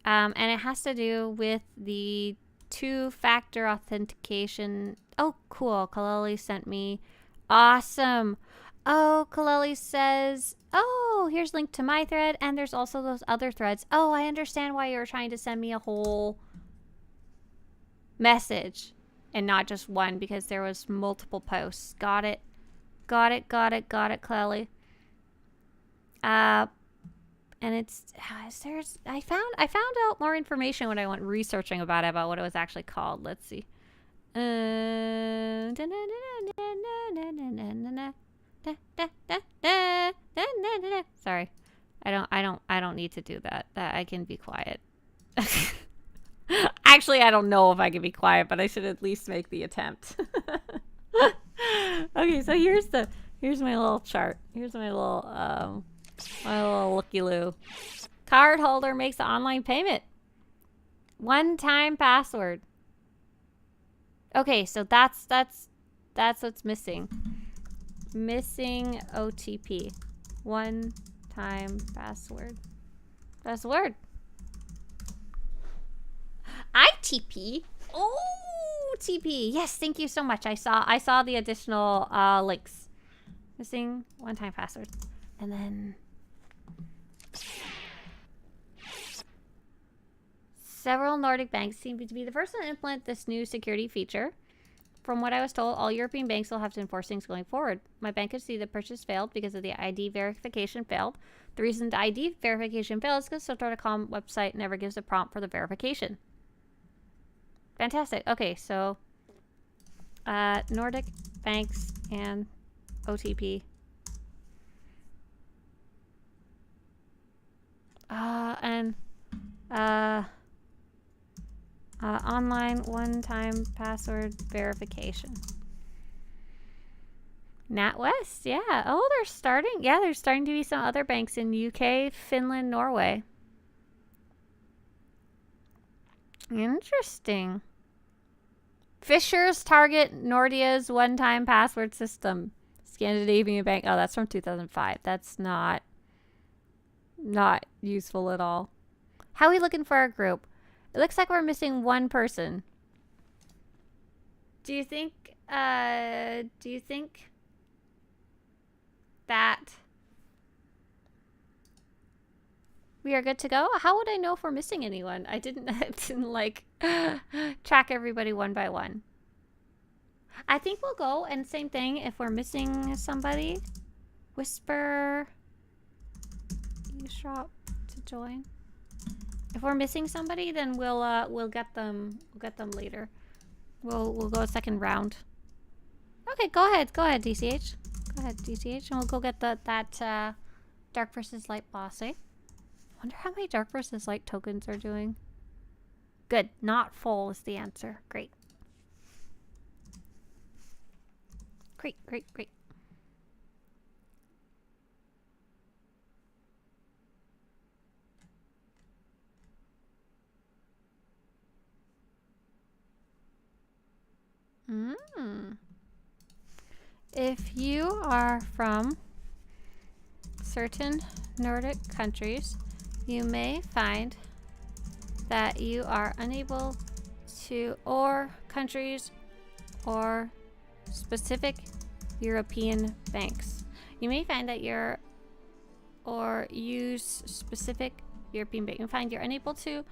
And it has to do with the two-factor authentication. Oh, cool. Kaleli sent me. Awesome. Oh, Kaleli says, oh, here's a link to my thread, and there's also those other threads. Oh, I understand why you were trying to send me a whole message and not just one, because there was multiple posts. Got it. Got it, Kaleli. And it's, I found out more information when I went researching about what it was actually called. Let's see. Sorry. I don't need to do that. I can be quiet. Actually, I don't know if I can be quiet, but I should at least make the attempt. Okay, so here's my little chart. Here's my little looky-loo. Card holder makes the online payment. One-time password. Okay, so that's what's missing. Missing OTP. One-time password. That's the word. ITP. Oh, TP. Yes, thank you so much. I saw the additional links. Missing one-time password. And then several Nordic banks seem to be the first to implement this new security feature. From what I was told, all European banks will have to enforce things going forward. My bank could see the purchase failed because of the ID verification failed. The reason the ID verification failed is because SWTOR.com website never gives a prompt for the verification. Fantastic. Okay, so Nordic banks and OTP. Online one-time password verification. NatWest, yeah. Oh, they're starting. Yeah, there's starting to be some other banks in UK, Finland, Norway. Interesting. Fisher's Target Nordia's one-time password system. Scandinavian Bank. Oh, that's from 2005. That's not useful at all. How are we looking for our group? It looks like we're missing one person. Do you think that we are good to go? How would I know if we're missing anyone? I didn't like track everybody one by one. I think we'll go, and same thing if we're missing somebody. Whisper eavesdrop to join. If we're missing somebody, then we'll get them later. We'll go a second round. Okay, go ahead, DCH. Go ahead, DCH, and we'll go get that Dark versus Light boss, eh? Wonder how many Dark versus Light tokens are doing. Good, not full is the answer. Great. Great. If you are from certain Nordic countries, you may find that you are unable to, or countries, or specific European banks. You may find that or use specific European bank. You find you're unable to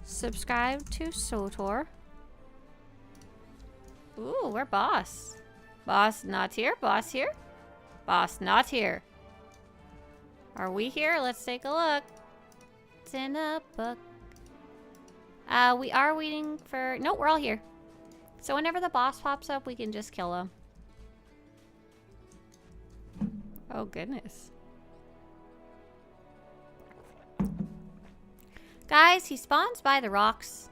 subscribe to SWTOR. Ooh, we're boss. Boss not here. Boss here. Boss not here. Are we here? Let's take a look. It's in a book. We are waiting for... No, we're all here. So whenever the boss pops up, we can just kill him. Oh, goodness. Guys, he spawns by the rocks.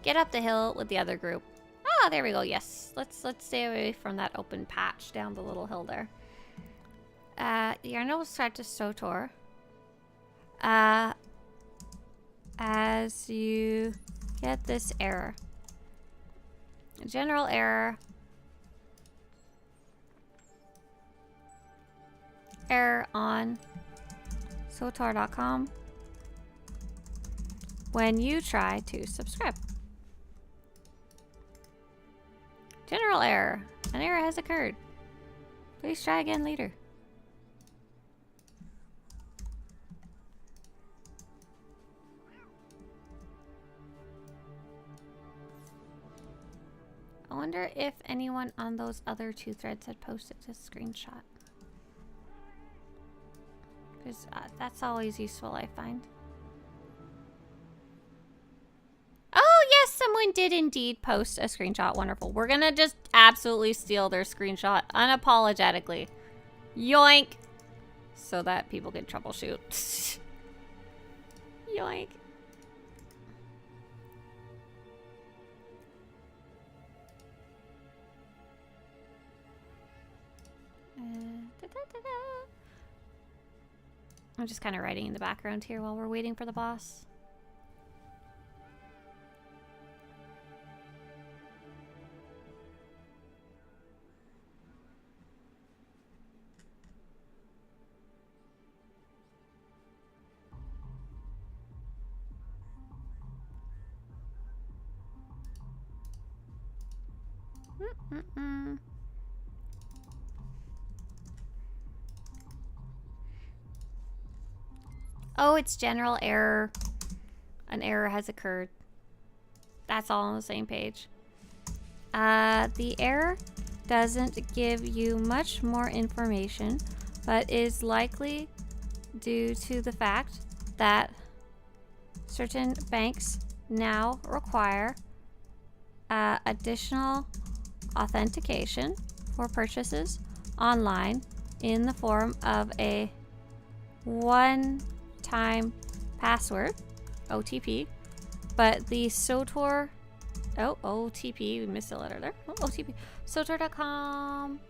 Get up the hill with the other group. Ah, there we go. Yes. Let's stay away from that open patch down the little hill there. You're going to start to SWTOR. As you get this error. A general error. Error on SWTOR.com when you try to subscribe. General error. An error has occurred. Please try again later. I wonder if anyone on those other two threads had posted a screenshot. Because that's always useful, I find. Oh, yes, someone did indeed post a screenshot. Wonderful. We're going to just absolutely steal their screenshot unapologetically. Yoink. So that people can troubleshoot. Yoink. I'm just kind of writing in the background here while we're waiting for the boss. Oh, it's general error. An error has occurred. That's all on the same page. The error doesn't give you much more information, but is likely due to the fact that certain banks now require additional authentication for purchases online in the form of a one-time password, OTP, but the SWTOR, oh, OTP, we missed a letter there, oh, OTP, SWTOR.com.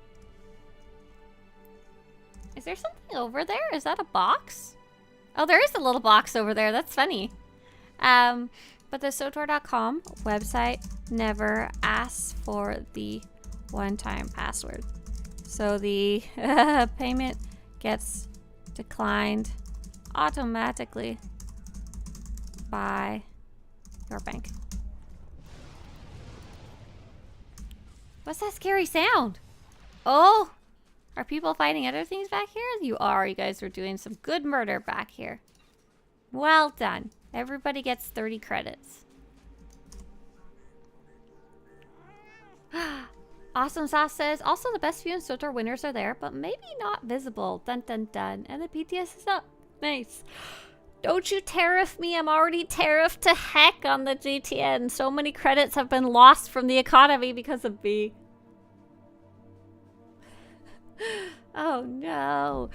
Is there something over there? Is that a box? Oh, there is a little box over there, that's funny. But But the SWTOR.com website never asks for the one-time password. So the payment gets declined automatically by your bank. What's that scary sound? Oh, are people fighting other things back here? You are. You guys are doing some good murder back here. Well done. Everybody gets 30 credits. Awesome Sauce says, also the best view and SWTOR winners are there, but maybe not visible. Dun dun dun. And the PTS is up. Nice. Don't you tariff me. I'm already tariffed to heck on the GTN. So many credits have been lost from the economy because of me. Oh no.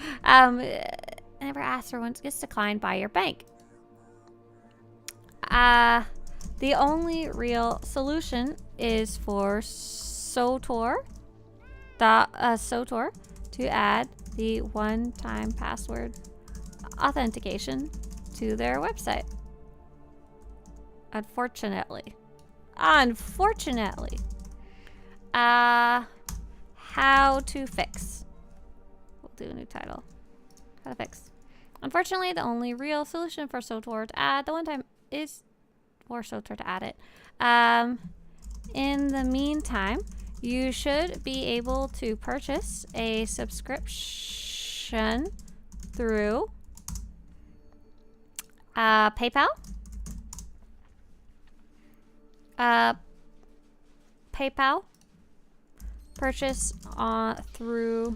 Never asked for once gets declined by your bank. The only real solution is for SWTOR to add the one-time password authentication to their website. Unfortunately. How to fix. We'll do a new title. How to fix. Unfortunately, the only real solution for SWTOR to add the one-time is for SWTOR to add it. In the meantime, you should be able to purchase a subscription through PayPal. PayPal. Purchase through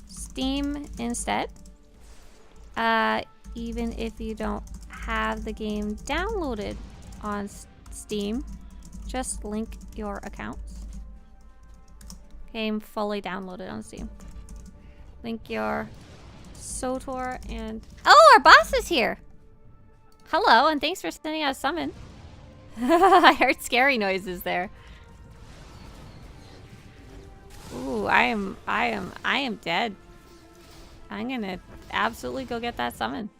Steam instead. Even if you don't have the game downloaded on Steam, just link your accounts. Game fully downloaded on Steam. Link your SWTOR and... Oh, our boss is here! Hello, and thanks for sending out a summon. I heard scary noises there. Ooh, I am dead. I'm gonna absolutely go get that summon.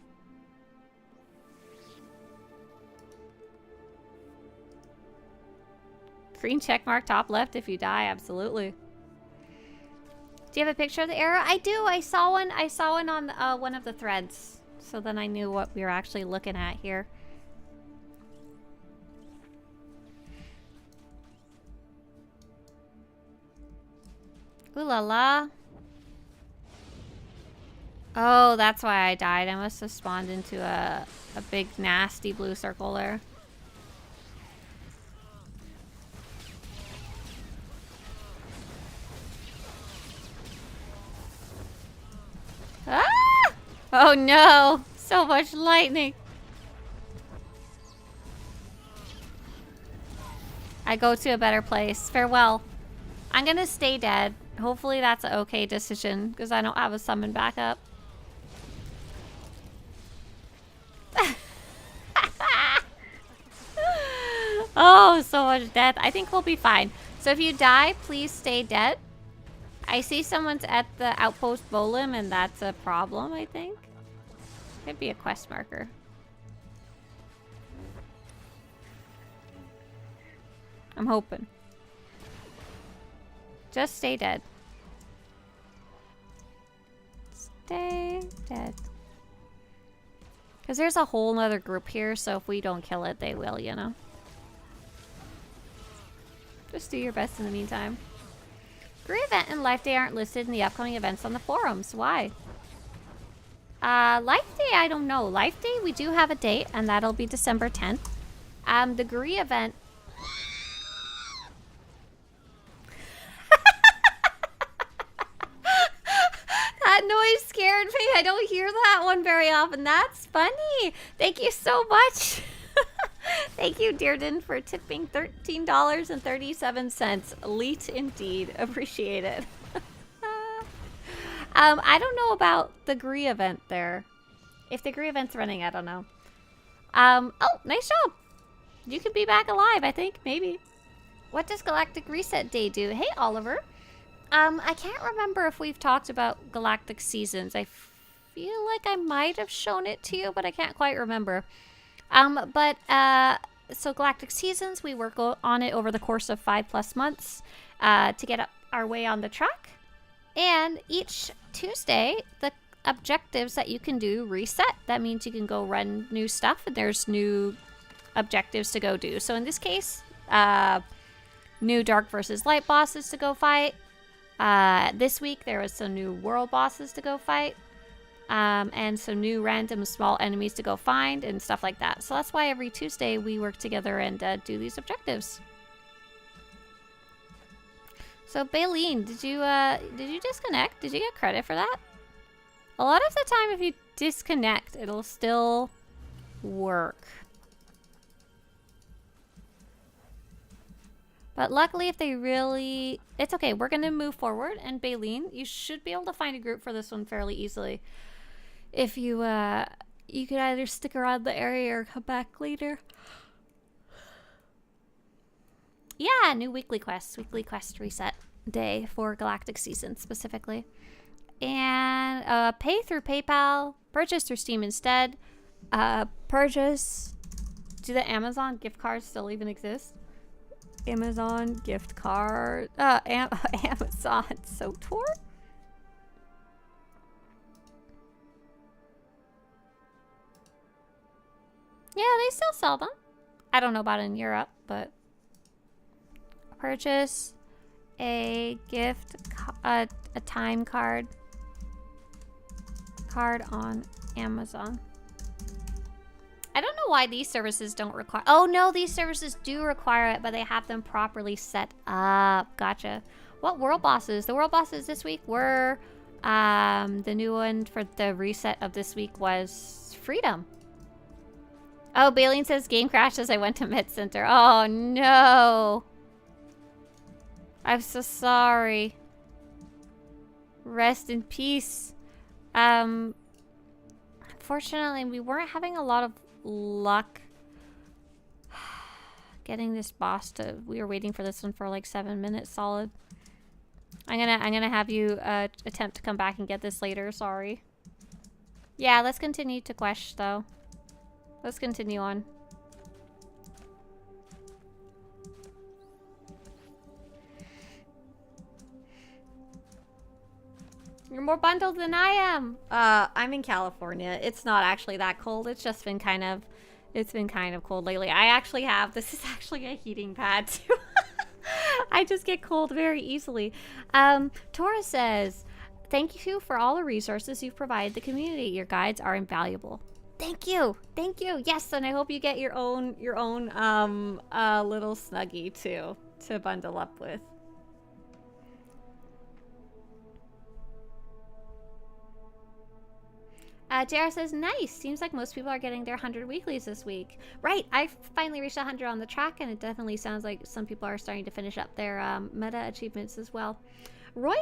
Green check mark top left if you die, absolutely. Do you have a picture of the arrow? I do. I saw one on one of the threads. So then I knew what we were actually looking at here. Ooh la la. Oh, that's why I died. I must have spawned into a big nasty blue circle there. Ah! Oh no! So much lightning. I go to a better place. Farewell. I'm gonna stay dead. Hopefully that's an okay decision, because I don't have a summon backup. Oh, so much death. I think we'll be fine. So if you die, please stay dead. I see someone's at the outpost Bolim, and that's a problem, I think. Could be a quest marker. I'm hoping. Just stay dead. Stay dead. Because there's a whole nother group here, so if we don't kill it, they will, you know. Just do your best in the meantime. Green event and Life Day aren't listed in the upcoming events on the forums. Why? Life Day, I don't know. Life Day, we do have a date, and that'll be December 10th. The Gree event... That noise scared me. I don't hear that one very often. That's funny. Thank you so much. Thank you, Dearden, for tipping $13.37. Elite indeed. Appreciate it. I don't know about the Gree event there. If the Gree event's running, I don't know. Oh, nice job. You could be back alive, I think. Maybe. What does Galactic Reset Day do? Hey, Oliver. I can't remember if we've talked about Galactic Seasons. I feel like I might have shown it to you, but I can't quite remember. So Galactic Seasons, we work on it over the course of 5+ months to get our way on the track. And each Tuesday, the objectives that you can do reset. That means you can go run new stuff and there's new objectives to go do. So in this case, new dark versus light bosses to go fight. This week there was some new world bosses to go fight. And some new random small enemies to go find and stuff like that. So that's why every Tuesday we work together and do these objectives. So Baleen, did you disconnect? Did you get credit for that? A lot of the time if you disconnect, it'll still work. But luckily if they really... It's okay, we're going to move forward. And Baleen, you should be able to find a group for this one fairly easily. If you, you could either stick around the area or come back later. Yeah, new weekly quest reset day for Galactic Seasons specifically. And pay through PayPal, purchase through Steam instead. Purchase. Do the Amazon gift cards still even exist? Amazon gift card. Amazon SWTOR? Yeah, they still sell them. I don't know about in Europe, but purchase a gift, a time card on Amazon. I don't know why these services don't require... Oh, no, these services do require it, but they have them properly set up. Gotcha. What world bosses? The world bosses this week were... the new one for the reset of this week was Freedom. Oh, Baleen says game crashed as I went to Med Center. Oh, no. I'm so sorry. Rest in peace. Unfortunately, we weren't having a lot of luck getting this boss to... We were waiting for this one for like 7 minutes solid. I'm gonna have you attempt to come back and get this later. Sorry. Yeah, let's continue to quest though. Let's continue on. You're more bundled than I am. I'm in California. It's not actually that cold. It's just been kind of, it's been kind of cold lately. I actually have, this is actually a heating pad too. I just get cold very easily. Tora says, thank you for all the resources you've provided the community. Your guides are invaluable. Thank you. Thank you. Yes, and I hope you get your own little snuggie too to bundle up with. JR says, nice. Seems like most people are getting their 100 weeklies this week. Right. I finally reached 100 on the track, and it definitely sounds like some people are starting to finish up their meta achievements as well. Roy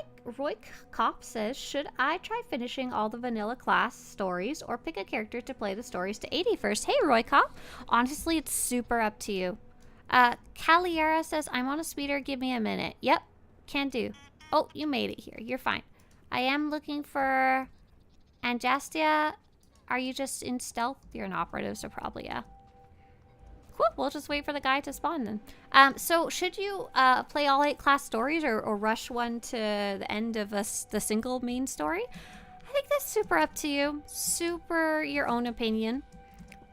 Cop says, should I try finishing all the vanilla class stories or pick a character to play the stories to 80 first? Hey, Roy Cop. Honestly, it's super up to you. Caliera says, I'm on a speeder. Give me a minute. Yep. Can do. Oh, you made it here. You're fine. I am looking for... Anjastia, are you just in stealth? You're an operative, so probably, yeah. Cool, we'll just wait for the guy to spawn then. So should you play all 8 class stories or rush one to the end of the single main story? I think that's super up to you. Super your own opinion.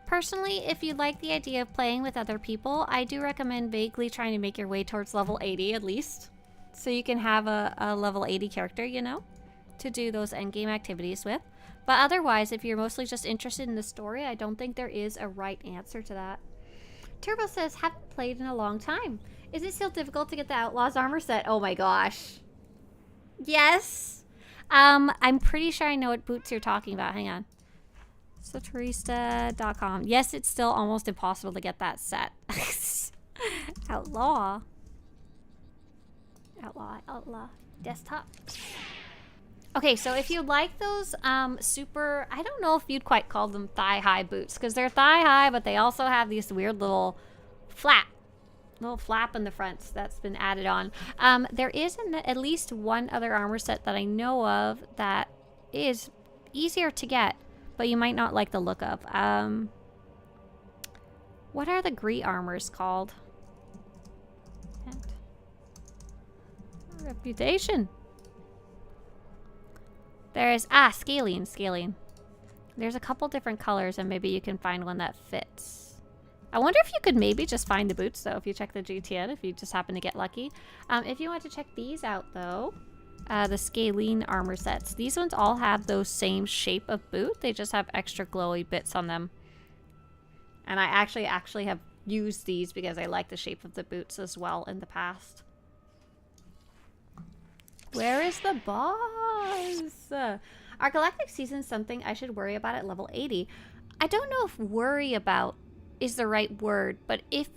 Personally, if you like the idea of playing with other people, I do recommend vaguely trying to make your way towards level 80 at least. So you can have a level 80 character, you know, to do those endgame activities with. But otherwise, if you're mostly just interested in the story, I don't think there is a right answer to that. Turbo says, haven't played in a long time. Is it still difficult to get the Outlaws armor set? Oh my gosh. Yes. I'm pretty sure I know what boots you're talking about. Hang on. Swtorista.com. Yes, it's still almost impossible to get that set. Outlaw. Desktop. Okay, so if you like those super, I don't know if you'd quite call them thigh-high boots, because they're thigh-high, but they also have these weird little flap in the front that's been added on. There is at least one other armor set that I know of that is easier to get, but you might not like the look of. What are the Gree armors called? Reputation. There's scaling. There's a couple different colors and maybe you can find one that fits. I wonder if you could maybe just find the boots though if you check the GTN, if you just happen to get lucky. If you want to check these out though, the scalene armor sets. These ones all have those same shape of boot. They just have extra glowy bits on them. And I actually have used these because I like the shape of the boots as well in the past. Where is the boss? Are Galactic Seasons something I should worry about at level 80? I don't know if worry about is the right word, but if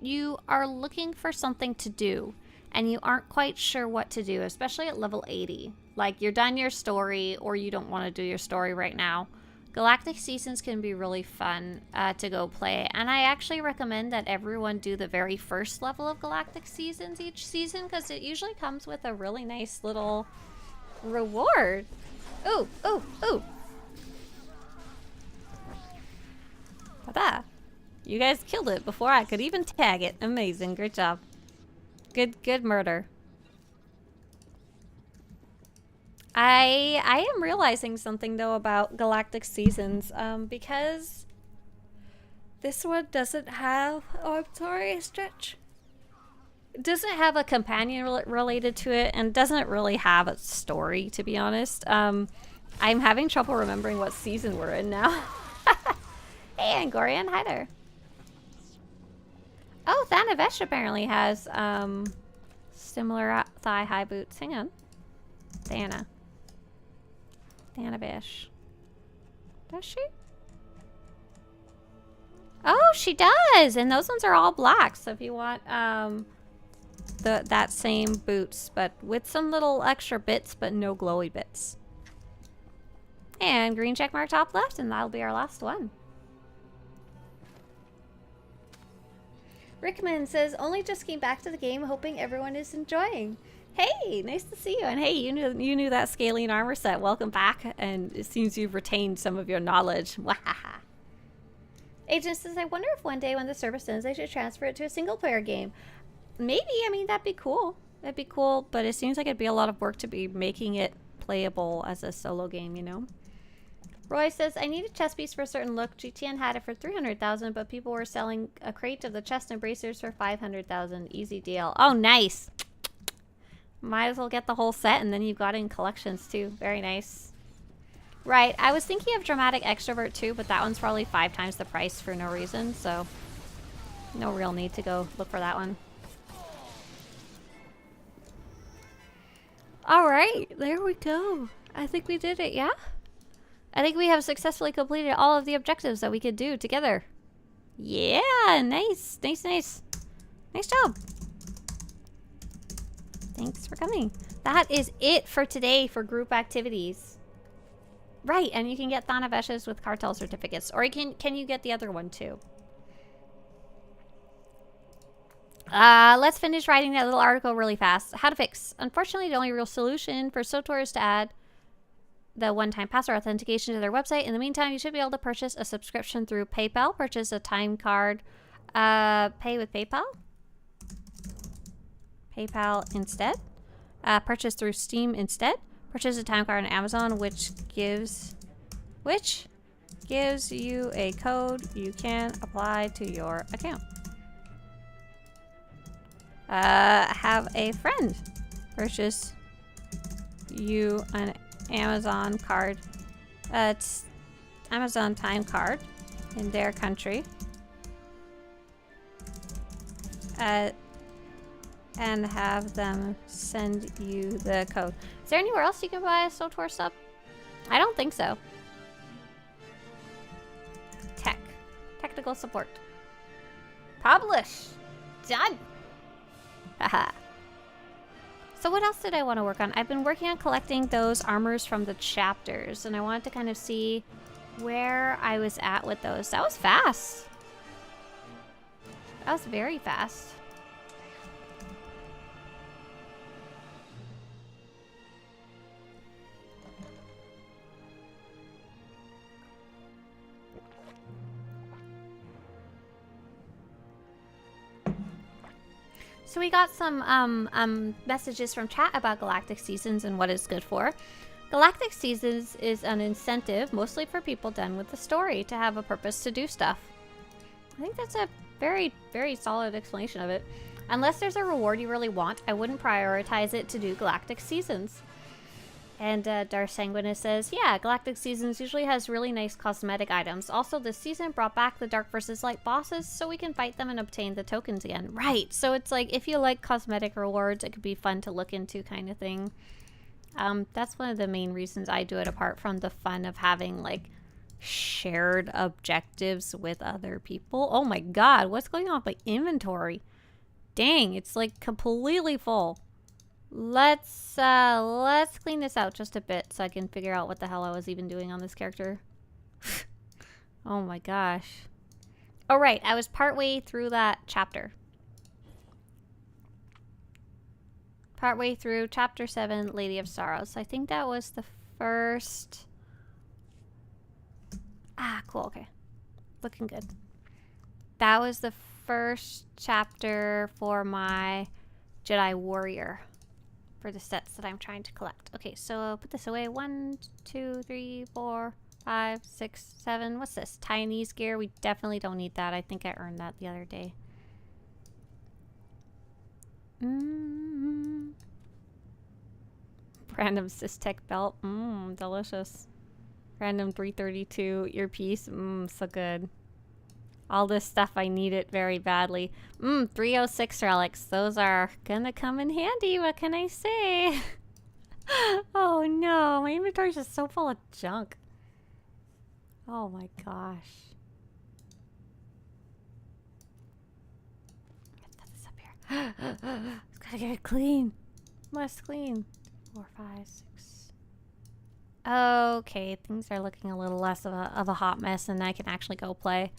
you are looking for something to do and you aren't quite sure what to do, especially at level 80, like you're done your story or you don't want to do your story right now, Galactic Seasons can be really fun to go play, and I actually recommend that everyone do the very first level of Galactic Seasons each season because it usually comes with a really nice little reward. Ooh, ooh, ooh. Ta-da. You guys killed it before I could even tag it. Amazing, great job. Good murder. I am realizing something though about Galactic Seasons because this one doesn't have, oh I'm sorry, Stretch. It doesn't have a companion related to it and doesn't really have a story, to be honest. I'm having trouble remembering what season we're in now. Hey Angorian, hi there. Oh, Thanavesh apparently has similar thigh high boots. Hang on. Thanavesh. Does she? Oh, she does! And those ones are all black. So if you want that same boots, but with some little extra bits, but no glowy bits. And green check mark top left, and that'll be our last one. Rickman says, only just came back to the game, hoping everyone is enjoying. Hey, nice to see you. And hey, you knew that scalene armor set. Welcome back. And it seems you've retained some of your knowledge. Wahaha. Agent says, I wonder if one day when the service ends, I should transfer it to a single player game. Maybe. I mean, that'd be cool. That'd be cool. But it seems like it'd be a lot of work to be making it playable as a solo game, you know? Roy says, I need a chest piece for a certain look. GTN had it for 300,000, but people were selling a crate of the chest and bracers for 500,000. Easy deal. Oh, nice. Might as well get the whole set, and then you've got it in collections, too. Very nice. Right. I was thinking of Dramatic Extrovert, too, but that one's probably 5 times the price for no reason, so no real need to go look for that one. All right. There we go. I think we did it, yeah? I think we have successfully completed all of the objectives that we could do together. Yeah, nice. Nice job. Thanks for coming. That is it for today for group activities. Right, and you can get Thanavesh's with cartel certificates. Or can you get the other one too? Let's finish writing that little article really fast. How to fix. Unfortunately, the only real solution for SWTOR is to add the one-time password authentication to their website. In the meantime, you should be able to purchase a subscription through PayPal, purchase a time card, pay with PayPal instead, purchase through Steam instead, purchase a time card on Amazon, which gives you a code you can apply to your account. Have a friend purchase you an Amazon card, it's Amazon time card in their country, and have them send you the code. Is there anywhere else you can buy a SWTOR sub? I don't think so. Technical support. Publish. Done. Haha. So what else did I want to work on? I've been working on collecting those armors from the chapters, and I wanted to kind of see where I was at with those. That was fast. That was very fast. So we got some messages from chat about Galactic Seasons and what it's good for. Galactic Seasons is an incentive, mostly for people done with the story, to have a purpose to do stuff. I think that's a very, very solid explanation of it. Unless there's a reward you really want, I wouldn't prioritize it to do Galactic Seasons. And Dar Sanguinus says, yeah, Galactic Seasons usually has really nice cosmetic items. Also, this season brought back the Dark vs. Light bosses, so we can fight them and obtain the tokens again. Right, so it's like, if you like cosmetic rewards, it could be fun to look into kind of thing. That's one of the main reasons I do it, apart from the fun of having, like, shared objectives with other people. Oh my god, what's going on with my inventory? Dang, it's, like, completely full. Let's clean this out just a bit so I can figure out what the hell I was even doing on this character. Oh my gosh. Oh right, I was partway through that chapter. Partway through chapter 7, Lady of Sorrows. I think that was the first... Ah, cool, okay. Looking good. That was the first chapter for my Jedi Warrior. For the sets that I'm trying to collect. Okay, so I'll put this away. 1, 2, 3, 4, 5, 6, 7. What's this? Chinese gear. We definitely don't need that. I think I earned that the other day. Random Systech belt. Delicious. Random 332 earpiece. So good. All this stuff, I need it very badly. 306 relics. Those are gonna come in handy. What can I say? Oh no, my inventory is just so full of junk. Oh my gosh. Let's put this up here. It's gotta get it clean. Must clean. 4, 5, 6. Okay, things are looking a little less of a hot mess, and I can actually go play.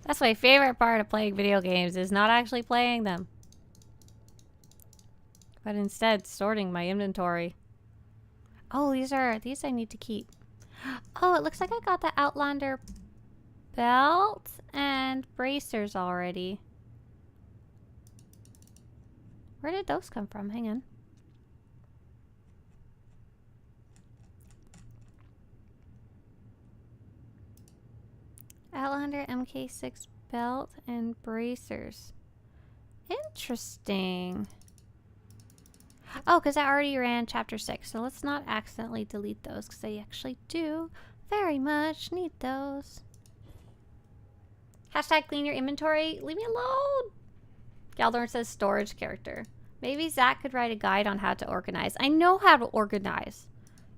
That's my favorite part of playing video games, is not actually playing them. But instead, sorting my inventory. Oh, these I need to keep. Oh, it looks like I got the Outlander belt and bracers already. Where did those come from? Hang on. Outlander MK6 belt and bracers. Interesting. Oh, because I already ran chapter 6, so let's not accidentally delete those, because I actually do very much need those. Hashtag clean your inventory. Leave me alone. Galdorn says storage character. Maybe Zach could write a guide on how to organize. I know how to organize.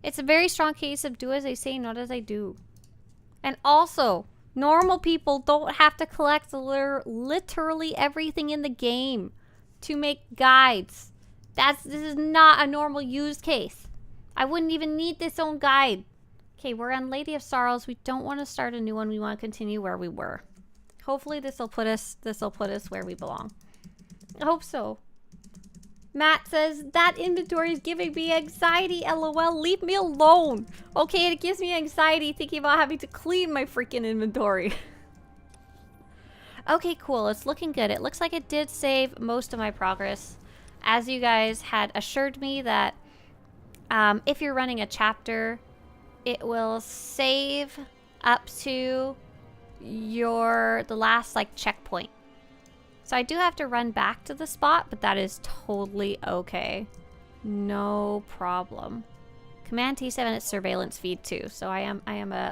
It's a very strong case of do as I say, not as I do. And also, normal people don't have to collect literally everything in the game to make guides. This is not a normal use case. I wouldn't even need this own guide. Okay, we're on Lady of Sorrows. We don't want to start a new one. We want to continue where we were. Hopefully this will put us where we belong. I hope so. Matt says, that inventory is giving me anxiety, LOL. Leave me alone. Okay, it gives me anxiety thinking about having to clean my freaking inventory. Okay, cool. It's looking good. It looks like it did save most of my progress. As you guys had assured me that if you're running a chapter, it will save up to the last, like, checkpoint. So I do have to run back to the spot, but that is totally okay. No problem. Command T7 is surveillance feed too, so I am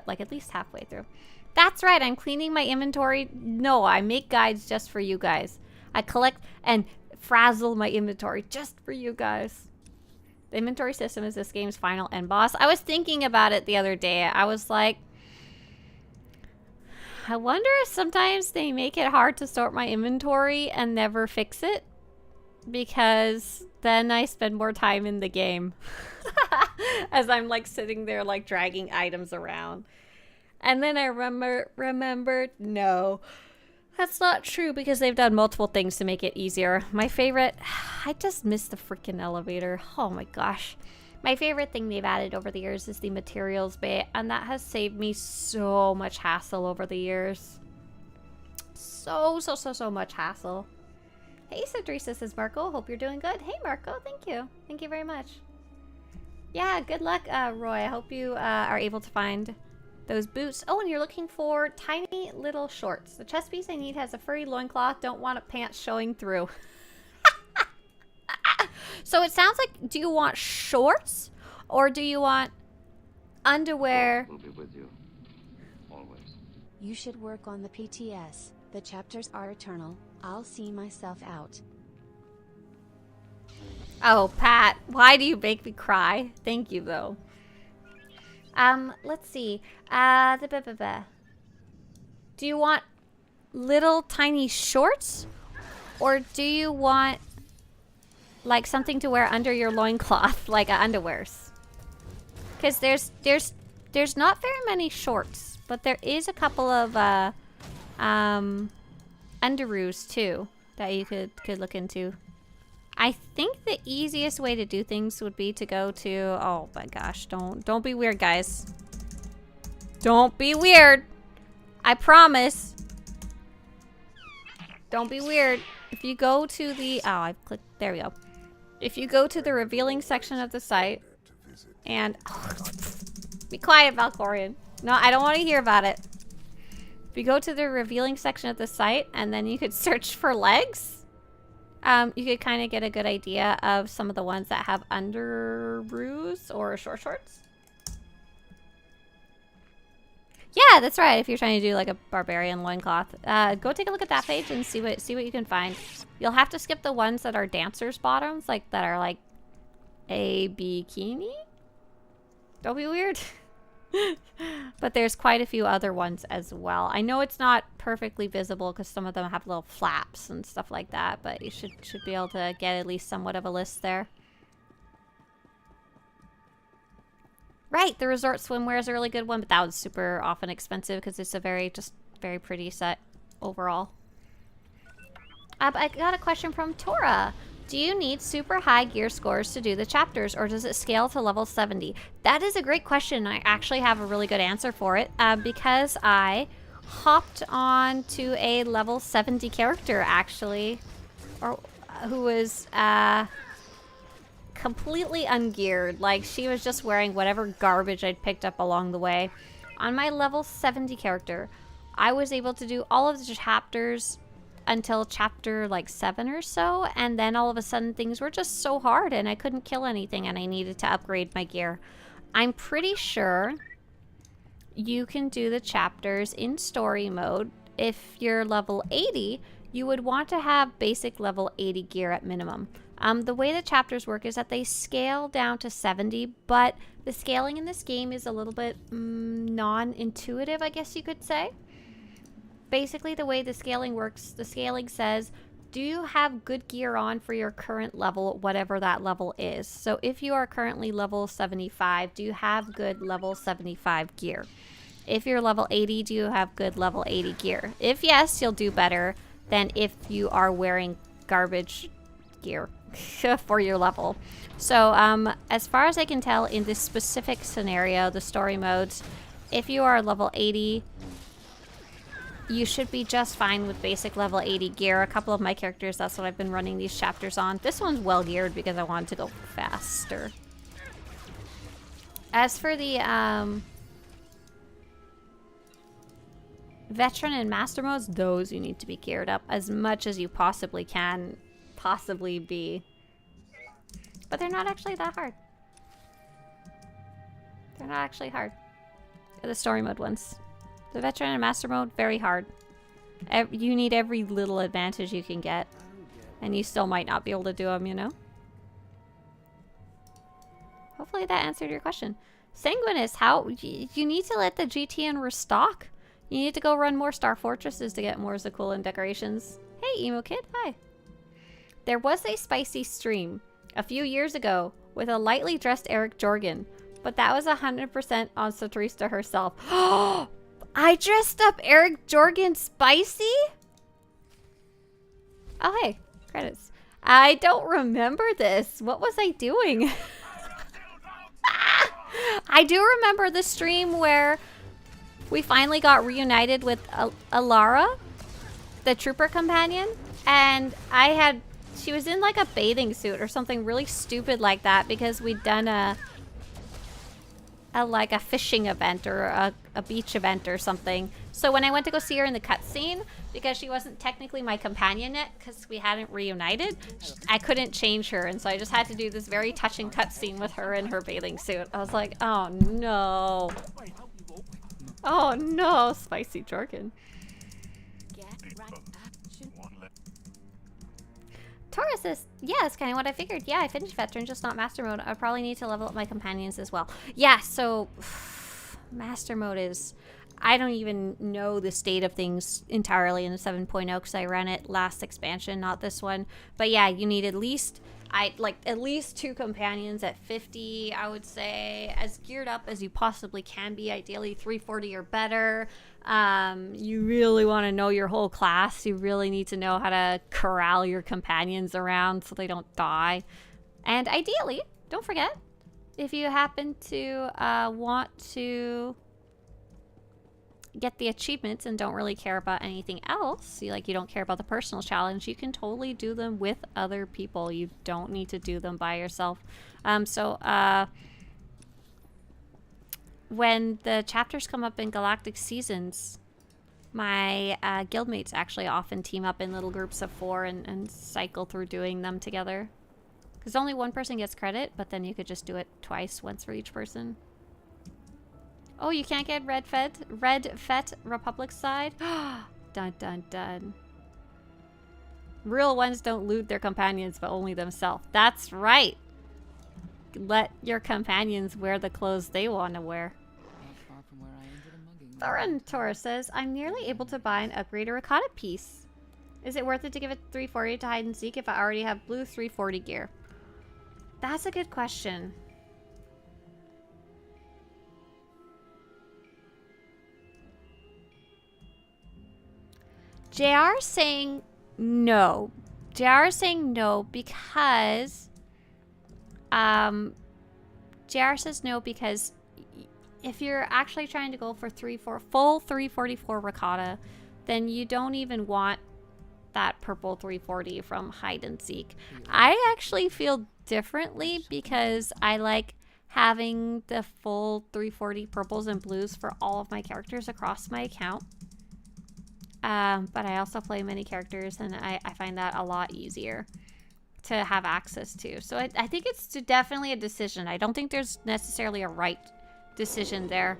like at least halfway through. That's right, I'm cleaning my inventory. No, I make guides just for you guys. I collect and frazzle my inventory just for you guys. The inventory system is this game's final end boss. I was thinking about it the other day. I was like, I wonder if sometimes they make it hard to sort my inventory and never fix it, because then I spend more time in the game as I'm like sitting there like dragging items around. And then I remembered, no, that's not true, because they've done multiple things to make it easier. My favorite, I just miss the freaking elevator. Oh my gosh. My favorite thing they've added over the years is the materials bay, and that has saved me so much hassle over the years. So much hassle. Hey, Swtorista, says Marco. Hope you're doing good. Hey, Marco. Thank you. Thank you very much. Yeah, good luck, Roy. I hope you are able to find those boots. Oh, and you're looking for tiny little shorts. The chest piece I need has a furry loincloth. Don't want a pants showing through. So it sounds like, do you want shorts or do you want underwear? Will be with you. Always. You should work on the PTS. The chapters are eternal. I'll see myself out. Oh, Pat, why do you make me cry? Thank you, though. Let's see. Do you want little tiny shorts? Or do you want, like, something to wear under your loincloth, like underwears? Because there's not very many shorts, but there is a couple of, underoos, too, that you could look into. I think the easiest way to do things would be to go to, oh my gosh, don't be weird, guys. Don't be weird. I promise. Don't be weird. If you go to the, oh, I clicked, there we go. If you go to the revealing section of the site and, oh, be quiet, Valkorian. No, I don't want to hear about it. If you go to the revealing section of the site and then you could search for legs, you could kind of get a good idea of some of the ones that have underoos or short shorts. Yeah, that's right. If you're trying to do like a barbarian loincloth, go take a look at that page and see what you can find. You'll have to skip the ones that are dancers bottoms, like that are like a bikini. Don't be weird. But there's quite a few other ones as well. I know it's not perfectly visible because some of them have little flaps and stuff like that, but you should be able to get at least somewhat of a list there. Right, the resort swimwear is a really good one, but that one's super often expensive because it's a very pretty set overall. I got a question from Tora. Do you need super high gear scores to do the chapters, or does it scale to level 70? That is a great question. I actually have a really good answer for it because I hopped on to a level 70 character, actually, or who was completely ungeared. Like, she was just wearing whatever garbage I'd picked up along the way. On my level 70 character, I was able to do all of the chapters until chapter like 7 or so, and then all of a sudden things were just so hard and I couldn't kill anything and I needed to upgrade my gear. I'm pretty sure you can do the chapters in story mode. If you're level 80, you would want to have basic level 80 gear at minimum. The way the chapters work is that they scale down to 70, but the scaling in this game is a little bit non-intuitive, I guess you could say. Basically, the way the scaling works, the scaling says, do you have good gear on for your current level, whatever that level is? So if you are currently level 75, do you have good level 75 gear? If you're level 80, do you have good level 80 gear? If yes, you'll do better than if you are wearing garbage gear for your level. So as far as I can tell in this specific scenario, the story modes, if you are level 80, you should be just fine with basic level 80 gear. A couple of my characters, that's what I've been running these chapters on. This one's well geared because I wanted to go faster. As for the veteran and master modes, those you need to be geared up as much as you possibly can possibly be. But they're not actually that hard. They're not actually hard. The story mode ones. The veteran and master mode, very hard. You need every little advantage you can get. And you still might not be able to do them, you know? Hopefully that answered your question. Sanguinus, how? You need to let the GTN restock. You need to go run more Star Fortresses to get more Zakul and decorations. Hey, Emo Kid, hi. There was a spicy stream a few years ago with a lightly dressed Eric Jorgen, but that was 100% on Swtorista herself. I dressed up Eric Jorgen spicy? Oh, hey. Credits. I don't remember this. What was I doing? I do remember the stream where we finally got reunited with Alara, the trooper companion. And she was in like a bathing suit or something really stupid like that because we'd done a fishing event or a beach event or something. So when I went to go see her in the cutscene, because she wasn't technically my companion yet because we hadn't reunited, I couldn't change her, and so I just had to do this very touching cutscene with her in her bathing suit. I was like, oh no. Oh no, spicy Jorgen. Taurus says, yeah, that's kind of what I figured. Yeah, I finished Veteran, just not Master Mode. I probably need to level up my companions as well. Yeah, so Master Mode is... I don't even know the state of things entirely in the 7.0 because I ran it last expansion, not this one. But yeah, you need at least 2 companions at 50, I would say, as geared up as you possibly can be, ideally 340 or better. You really want to know your whole class. You really need to know how to corral your companions around so they don't die. And ideally, don't forget, if you happen to want to get the achievements and don't really care about anything else, you don't care about the personal challenge, you can totally do them with other people. You don't need to do them by yourself. When the chapters come up in Galactic Seasons, my guildmates actually often team up in little groups of 4 and cycle through doing them together. Because only one person gets credit, but then you could just do it twice, once for each person. Oh, you can't get Red Fett Republic side? Dun dun dun. Real ones don't loot their companions, but only themselves. That's right. Let your companions wear the clothes they want to wear. Thorin Tor says, I'm nearly able to buy an upgrade or Ricotta piece. Is it worth it to give it 340 to hide and seek if I already have blue 340 gear? That's a good question. JR is saying no. JR is saying no because JR says no because if you're actually trying to go for full 344 Ricotta, then you don't even want that purple 340 from hide and seek. I actually feel differently because I like having the full 340 purples and blues for all of my characters across my account. But I also play many characters, and I find that a lot easier to have access to. So I think it's definitely a decision. I don't think there's necessarily a right decision there,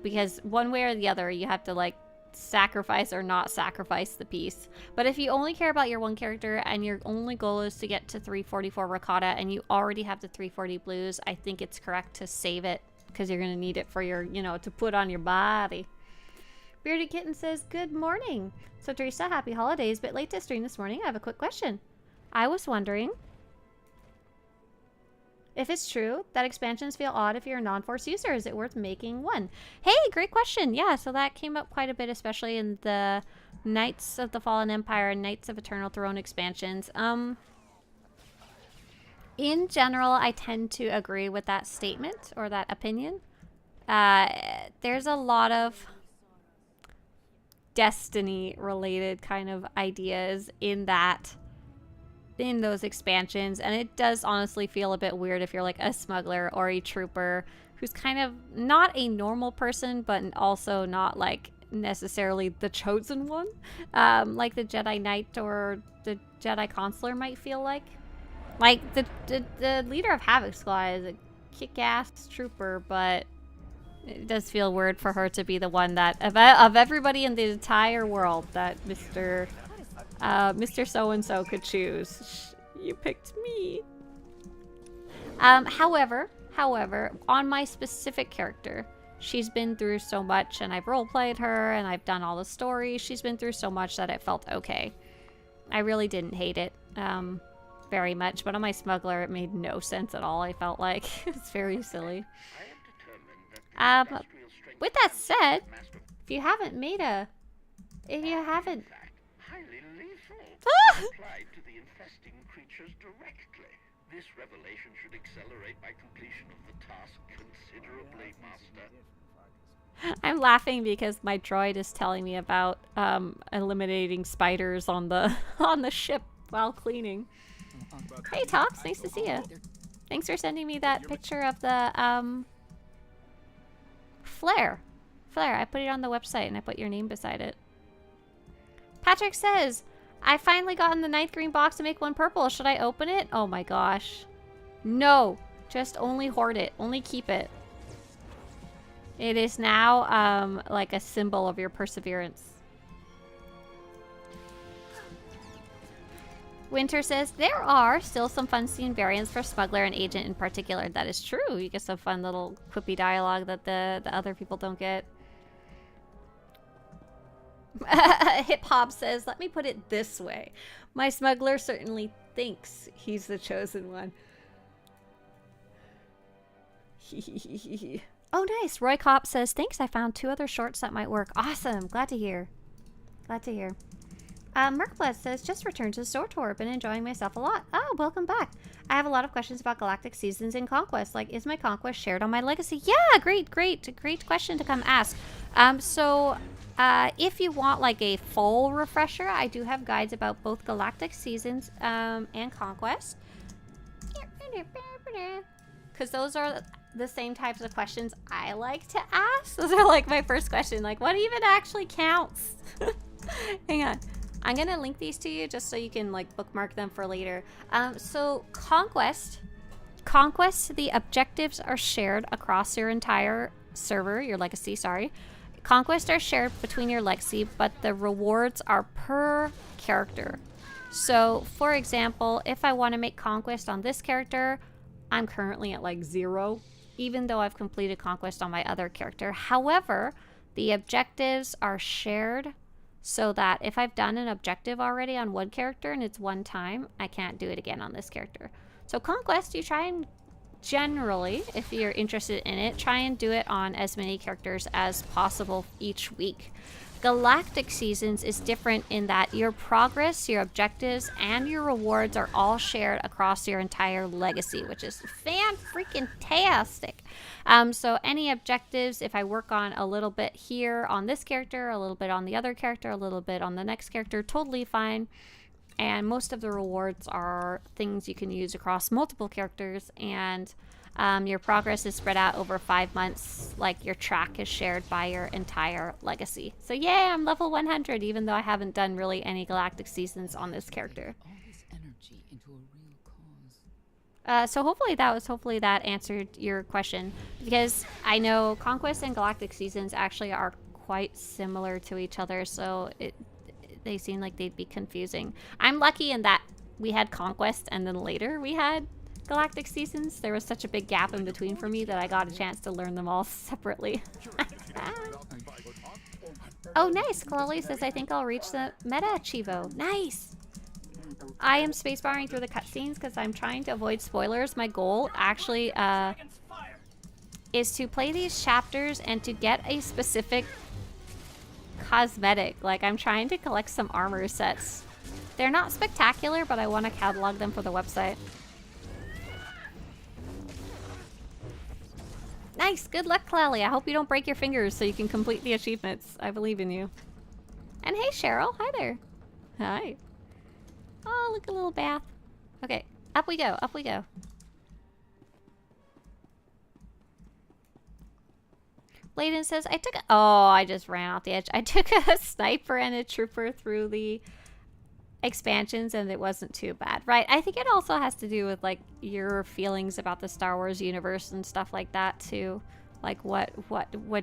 because one way or the other, you have to sacrifice or not sacrifice the piece. But if you only care about your one character and your only goal is to get to 344 Ricotta and you already have the 340 blues, I think it's correct to save it because you're going to need it for your, to put on your body. Bearded Kitten says, good morning. So Teresa, happy holidays. Bit late to stream this morning. I have a quick question. I was wondering if it's true that expansions feel odd if you're a non-force user. Is it worth making one? Hey, great question. Yeah, so that came up quite a bit, especially in the Knights of the Fallen Empire and Knights of Eternal Throne expansions. In general, I tend to agree with that statement or that opinion. There's a lot of Destiny related kind of ideas in those expansions, and it does honestly feel a bit weird if you're like a smuggler or a trooper who's kind of not a normal person but also not necessarily the chosen one, like the Jedi Knight or the Jedi Consular might feel like the leader of Havoc Squad is a kick-ass trooper, but it does feel weird for her to be the one that, of everybody in the entire world, that Mr. So-and-so could choose. You picked me. However, on my specific character, she's been through so much, and I've roleplayed her, and I've done all the stories. She's been through so much that it felt okay. I really didn't hate it very much, but on my smuggler, it made no sense at all, I felt like. It's very silly. With that said, if you haven't made a... If you haven't... Applied to the infesting creatures directly. This revelation should accelerate my completion of the task considerably, Master. I'm laughing because my droid is telling me about eliminating spiders on the on the ship while cleaning. Hey Tops, nice to see you. Thanks for sending me that picture of the flare. Flare, I put it on the website and I put your name beside it. Patrick says, I finally got in the 9th green box to make one purple. Should I open it? Oh my gosh. No. Just only hoard it. Only keep it. It is now like a symbol of your perseverance. Winter says, there are still some fun scene variants for Smuggler and Agent in particular. That is true. You get some fun little quippy dialogue that the other people don't get. Hip Hop says, let me put it this way. My Smuggler certainly thinks he's the chosen one. Oh, nice. Roy Kopp says, thanks. I found 2 other shorts that might work. Awesome. Glad to hear. Glad to hear. Merkblood says, just returned to SWTOR. Been enjoying myself a lot. Oh, welcome back. I have a lot of questions about Galactic Seasons and Conquest. Like, is my Conquest shared on my Legacy? Yeah, great question to come ask. If you want like a full refresher, I do have guides about both Galactic Seasons and Conquest. Because those are the same types of questions I like to ask. Those are like my first question. Like, what even actually counts? Hang on. I'm going to link these to you just so you can like bookmark them for later. So Conquest, the objectives are shared across your entire server, your Legacy, sorry. Conquest are shared between your Legacy, but the rewards are per character. So, for example, if I want to make Conquest on this character, I'm currently at like 0, even though I've completed Conquest on my other character. However, the objectives are shared so that if I've done an objective already on one character and it's one time, I can't do it again on this character. So Conquest, you try and generally, if you're interested in it, try and do it on as many characters as possible each week. Galactic Seasons is different in that your progress, your objectives, and your rewards are all shared across your entire Legacy, which is fan-freaking-tastic. So any objectives, if I work on a little bit here on this character, a little bit on the other character, a little bit on the next character, totally fine. And most of the rewards are things you can use across multiple characters, and your progress is spread out over 5 months. Like, your track is shared by your entire Legacy. So yeah, I'm level 100, even though I haven't done really any Galactic Seasons on this character. So hopefully that answered your question, because I know Conquest and Galactic Seasons actually are quite similar to each other, so they seem like they'd be confusing. I'm lucky in that we had Conquest and then later we had Galactic Seasons. There was such a big gap in between for me that I got a chance to learn them all separately. Oh, nice. Kalali says, I think I'll reach the Meta Chivo. Nice. I am spacebarring through the cutscenes because I'm trying to avoid spoilers. My goal actually is to play these chapters and to get a specific cosmetic. Like, I'm trying to collect some armor sets. They're not spectacular, but I want to catalog them for the website. Nice! Good luck, Clally. I hope you don't break your fingers so you can complete the achievements. I believe in you. And hey, Cheryl. Hi there. Hi. Oh, look, a little bath. Okay, up we go. Up we go. Layden says, I just ran off the edge. I took a sniper and a trooper through the expansions and it wasn't too bad. Right, I think it also has to do with, like, your feelings about the Star Wars universe and stuff like that, too. Like, what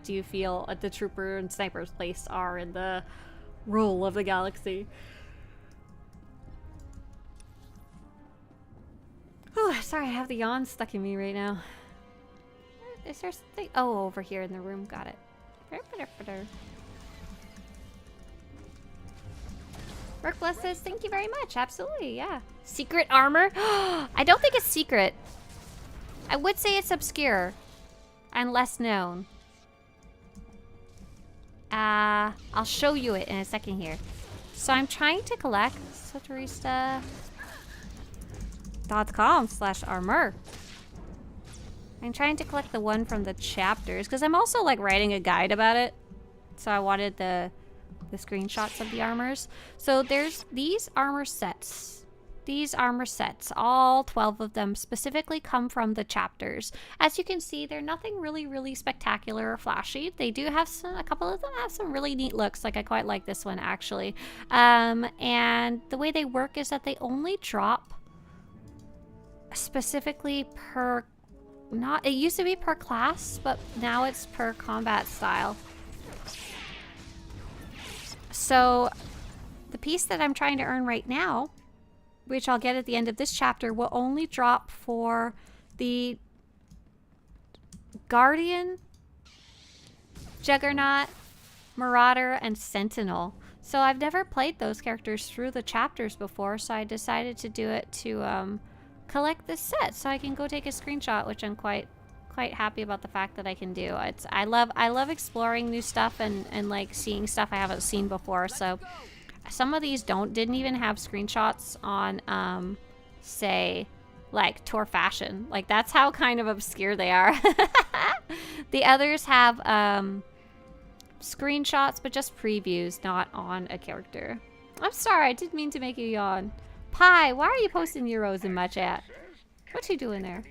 do you feel the trooper and sniper's place are in the role of the galaxy? Oh, sorry, I have the yawn stuck in me right now. Is there something? Oh, over here in the room. Got it. Workbless says, thank you very much. Absolutely, yeah. Secret armor? I don't think it's secret. I would say it's obscure and less known. I'll show you it in a second here. So I'm trying to collect Swtorista.com/armor. I'm trying to collect the one from the chapters because I'm also like writing a guide about it. So I wanted the screenshots of the armors. So there's these armor sets. These armor sets, all 12 of them, specifically come from the chapters. As you can see, they're nothing really spectacular or flashy. They do have a couple of them have some really neat looks. Like I quite like this one actually. And the way they work is that they only drop specifically per, it used to be per class, but now it's per combat style. So the piece that I'm trying to earn right now, which I'll get at the end of this chapter, will only drop for the Guardian, Juggernaut, Marauder, and Sentinel. So I've never played those characters through the chapters before, so I decided to do it to collect this set so I can go take a screenshot, which I'm quite happy about the fact that I can do. I love exploring new stuff and like seeing stuff I haven't seen before, so some of these didn't even have screenshots on, say, like Tour Fashion. Like, that's how kind of obscure they are. The others have screenshots, but just previews, not on a character. I'm sorry, I didn't mean to make you yawn. Pie, why are you posting Euros in my chat? What you doing there?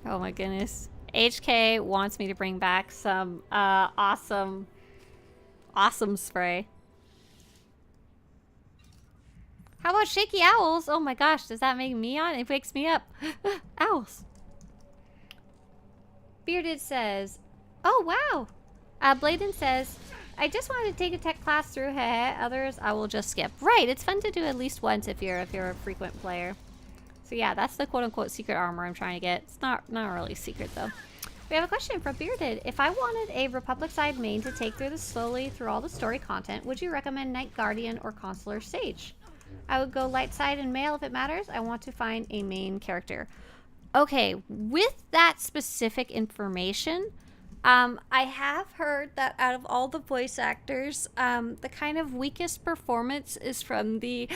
Oh my goodness. HK wants me to bring back some awesome spray. How about shaky owls? Oh my gosh, does that make me on? It wakes me up. Owls. Bearded says, oh wow. Bladen says, I just wanted to take a tech class through others I will just skip. Right, it's fun to do at least once if you're a frequent player. So yeah, that's the quote-unquote secret armor I'm trying to get. It's not really secret though. We have a question from Bearded. If I wanted a Republic side main to take slowly through all the story content, would you recommend Knight Guardian or Consular Sage? I would go light side and male if it matters. I want to find a main character. Okay, with that specific information, I have heard that out of all the voice actors, the kind of weakest performance is from the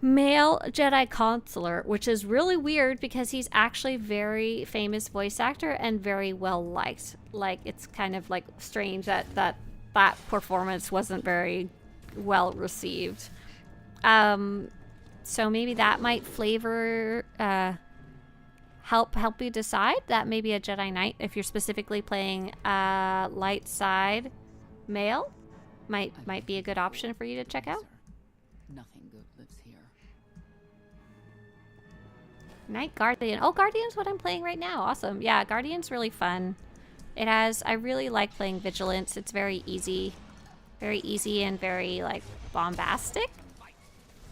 male Jedi Consular, which is really weird because he's actually very famous voice actor and very well liked. Like, it's kind of like strange that performance wasn't very well received. So maybe that might flavor help you decide that maybe a Jedi Knight, if you're specifically playing light side male, might be a good option for you to check out. Nothing good lives here. Knight Guardian. Oh, Guardian's what I'm playing right now. Awesome. Yeah, Guardian's really fun. I really like playing Vigilance. It's very easy and very like bombastic.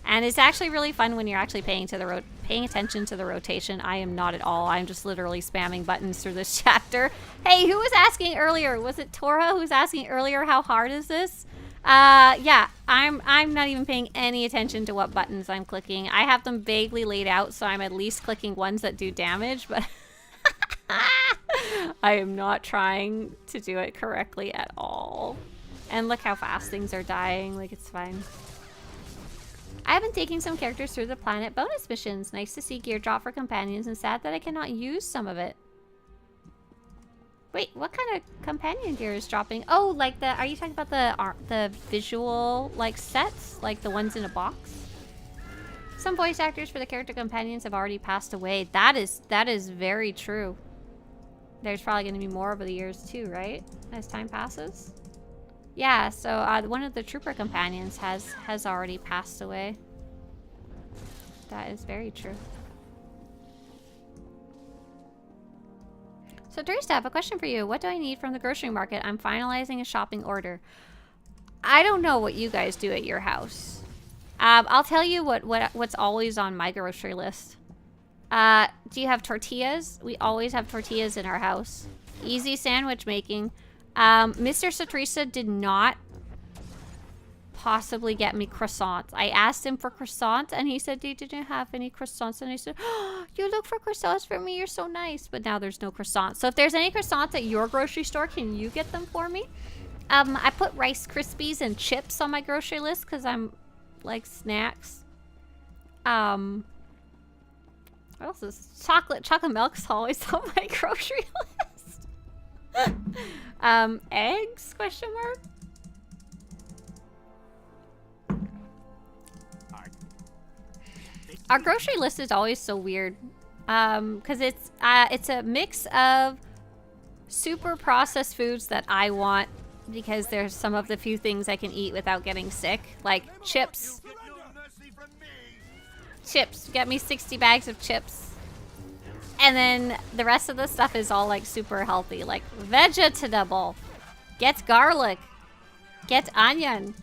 And it's actually really fun when you're actually paying attention to the rotation. I am not at all. I'm just literally spamming buttons through this chapter. Hey, who was asking earlier? Was it Tora who was asking earlier how hard is this? Yeah, I'm not even paying any attention to what buttons I'm clicking. I have them vaguely laid out, so I'm at least clicking ones that do damage, but I am not trying to do it correctly at all. And look how fast things are dying. Like, it's fine. I have been taking some characters through the planet bonus missions. Nice to see gear drop for companions, and sad that I cannot use some of it. Wait, what kind of companion gear is dropping? Oh, like are you talking about the visual, like, sets? Like the ones in a box? Some voice actors for the character companions have already passed away. That is very true. There's probably going to be more over the years too, right? As time passes? Yeah, so one of the trooper companions has already passed away. That is very true. So Swtorista, I have a question for you. What do I need from the grocery market? I'm finalizing a shopping order. I don't know what you guys do at your house. I'll tell you what's always on my grocery list. Do you have tortillas? We always have tortillas in our house. Easy sandwich making. Mr. Swtorista did not possibly get me croissants. I asked him for croissants, and he said they didn't have any croissants. And I said, oh, you look for croissants for me. You're so nice. But now there's no croissants. So if there's any croissants at your grocery store, can you get them for me? I put Rice Krispies and chips on my grocery list because I'm like snacks. What else is chocolate? Chocolate milk's always on my grocery list. Eggs? Question mark. Our grocery list is always so weird, because it's a mix of super processed foods that I want because there's some of the few things I can eat without getting sick, like chips. Chips, get me 60 bags of chips. And then the rest of the stuff is all like super healthy, like vegetable. Get garlic. Get onion.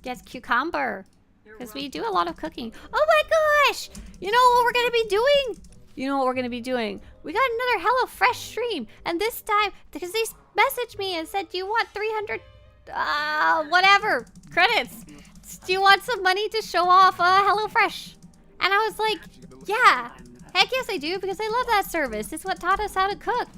Get cucumber. Because we do a lot of cooking. Oh my gosh! You know what we're gonna be doing? You know what we're gonna be doing? We got another HelloFresh stream. And this time, because they messaged me and said, do you want 300, whatever, credits? Do you want some money to show off HelloFresh? And I was like, yeah. Heck yes I do, because I love that service. It's what taught us how to cook.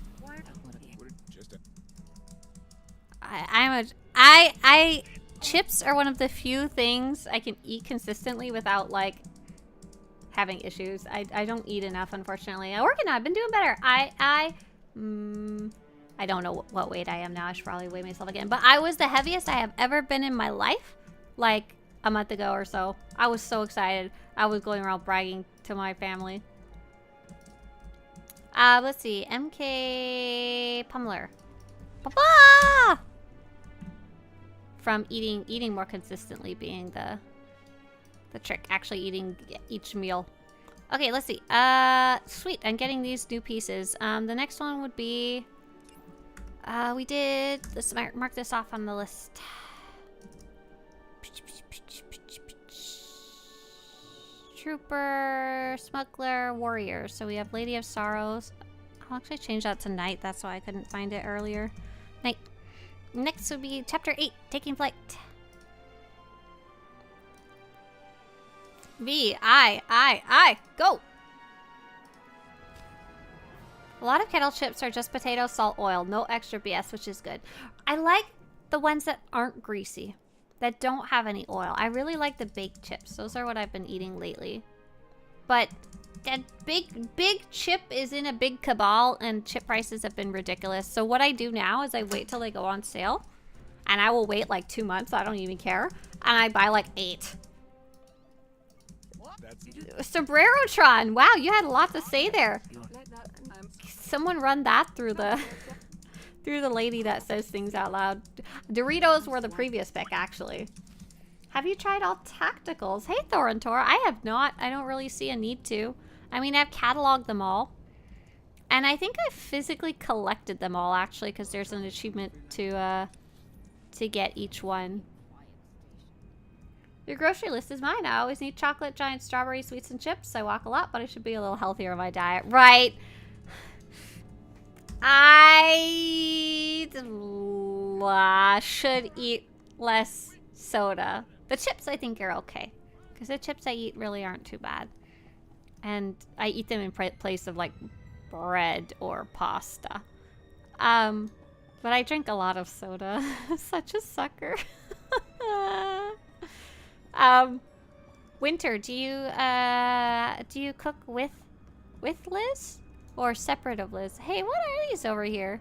Chips are one of the few things I can eat consistently without, like, having issues. I don't eat enough, unfortunately. I'm working on it. I've been doing better. I don't know what weight I am now. I should probably weigh myself again. But I was the heaviest I have ever been in my life, like, a month ago or so. I was so excited. I was going around bragging to my family. Let's see. MK Pummeler. Papa! From eating more consistently being the trick. Actually eating each meal. Okay, let's see. Sweet. I'm getting these new pieces. The next one would be... let's mark this off on the list. Trooper, Smuggler, Warrior. So we have Lady of Sorrows. I'll actually change that to Night. That's why I couldn't find it earlier. Night. Next would be Chapter 8, Taking Flight. I, go! A lot of kettle chips are just potato, salt, oil. No extra BS, which is good. I like the ones that aren't greasy, that don't have any oil. I really like the baked chips. Those are what I've been eating lately. But that big chip is in a big cabal, and chip prices have been ridiculous. So what I do now is I wait till they go on sale, and I will wait like 2 months. I don't even care. And I buy like 8. Sombrerotron. Wow, you had a lot to say there. Someone run that through the lady that says things out loud. Doritos were the previous pick, actually. Have you tried all tacticals? Hey, Thorantor. I have not. I don't really see a need to. I mean, I've cataloged them all. And I think I've physically collected them all, actually, because there's an achievement to get each one. Your grocery list is mine. I always need chocolate, giant strawberry, sweets, and chips. I walk a lot, but I should be a little healthier in my diet. Right. I should eat less soda. The chips, I think, are okay. Because the chips I eat really aren't too bad. And I eat them in place of, like, bread or pasta. But I drink a lot of soda. Such a sucker. Winter, do you cook with Liz? Or separate of Liz? Hey, what are these over here?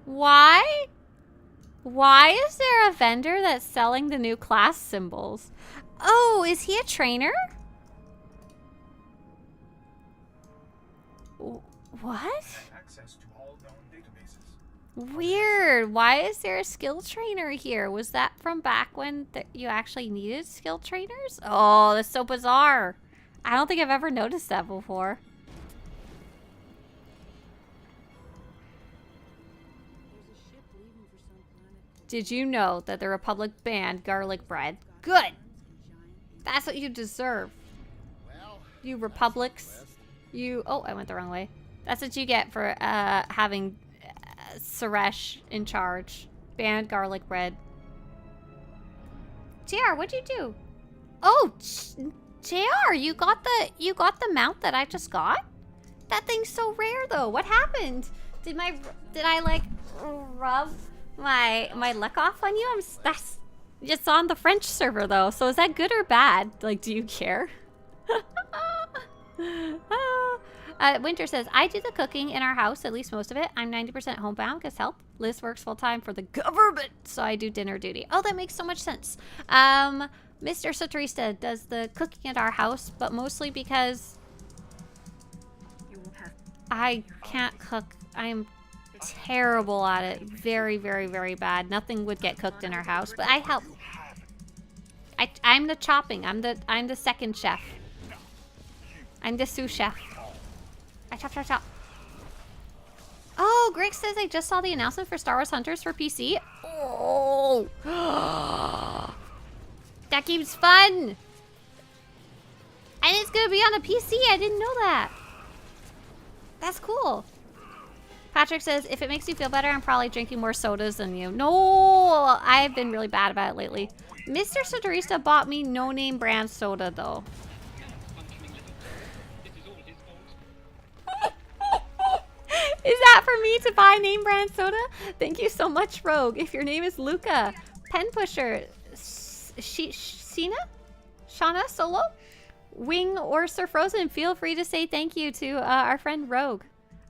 Why is there a vendor that's selling the new class symbols? Oh, is he a trainer? What? Access to all known databases. Weird. Why is there a skill trainer here? Was that from back when you actually needed skill trainers? Oh, that's so bizarre. I don't think I've ever noticed that before. Did you know that the Republic banned garlic bread? Good! That's what you deserve. You Republics. You... Oh, I went the wrong way. That's what you get for having Suresh in charge. Banned garlic bread. JR, what'd you do? Oh, JR, you got the mount that I just got? That thing's so rare though. What happened? Did I like rub my luck off on you? That's it's on the French server though. So is that good or bad? Like, do you care? Winter says, I do the cooking in our house, at least most of it. I'm 90% homebound because help. Liz works full time for the government, so I do dinner duty. Oh, that makes so much sense. Mr. Swtorista does the cooking at our house, but mostly because I can't cook. I'm terrible at it. Very, very, very bad. Nothing would get cooked in our house, but I help. I'm the chopping. I'm the second chef. I'm the sous chef. I chop, chop, chop. Oh, Greg says I just saw the announcement for Star Wars Hunters for PC. Oh, that game's fun. And it's gonna be on the PC. I didn't know that. That's cool. Patrick says, if it makes you feel better, I'm probably drinking more sodas than you. No, I've been really bad about it lately. Mr. Swtorista bought me no-name brand soda, though. Is that for me to buy name brand soda? Thank you so much, Rogue. If your name is Luca, Pen Pusher, Shauna Solo, Wing, or Sir Frozen, feel free to say thank you to our friend Rogue,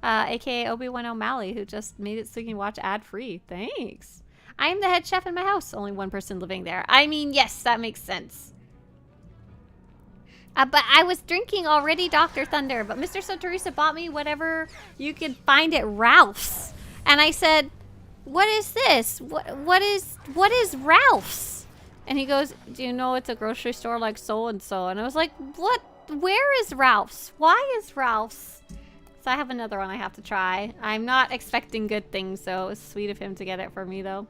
aka Obi-Wan O'Malley, who just made it so you can watch ad-free. Thanks. I am the head chef in my house. Only one person living there. I mean, yes, that makes sense. But I was drinking already, Dr. Thunder. But Mr. Swtorista bought me whatever you could find at Ralph's. And I said, what is this? What is Ralph's? And he goes, do you know it's a grocery store like so-and-so? And I was like, what? Where is Ralph's? Why is Ralph's? So I have another one I have to try. I'm not expecting good things, so it's sweet of him to get it for me, though.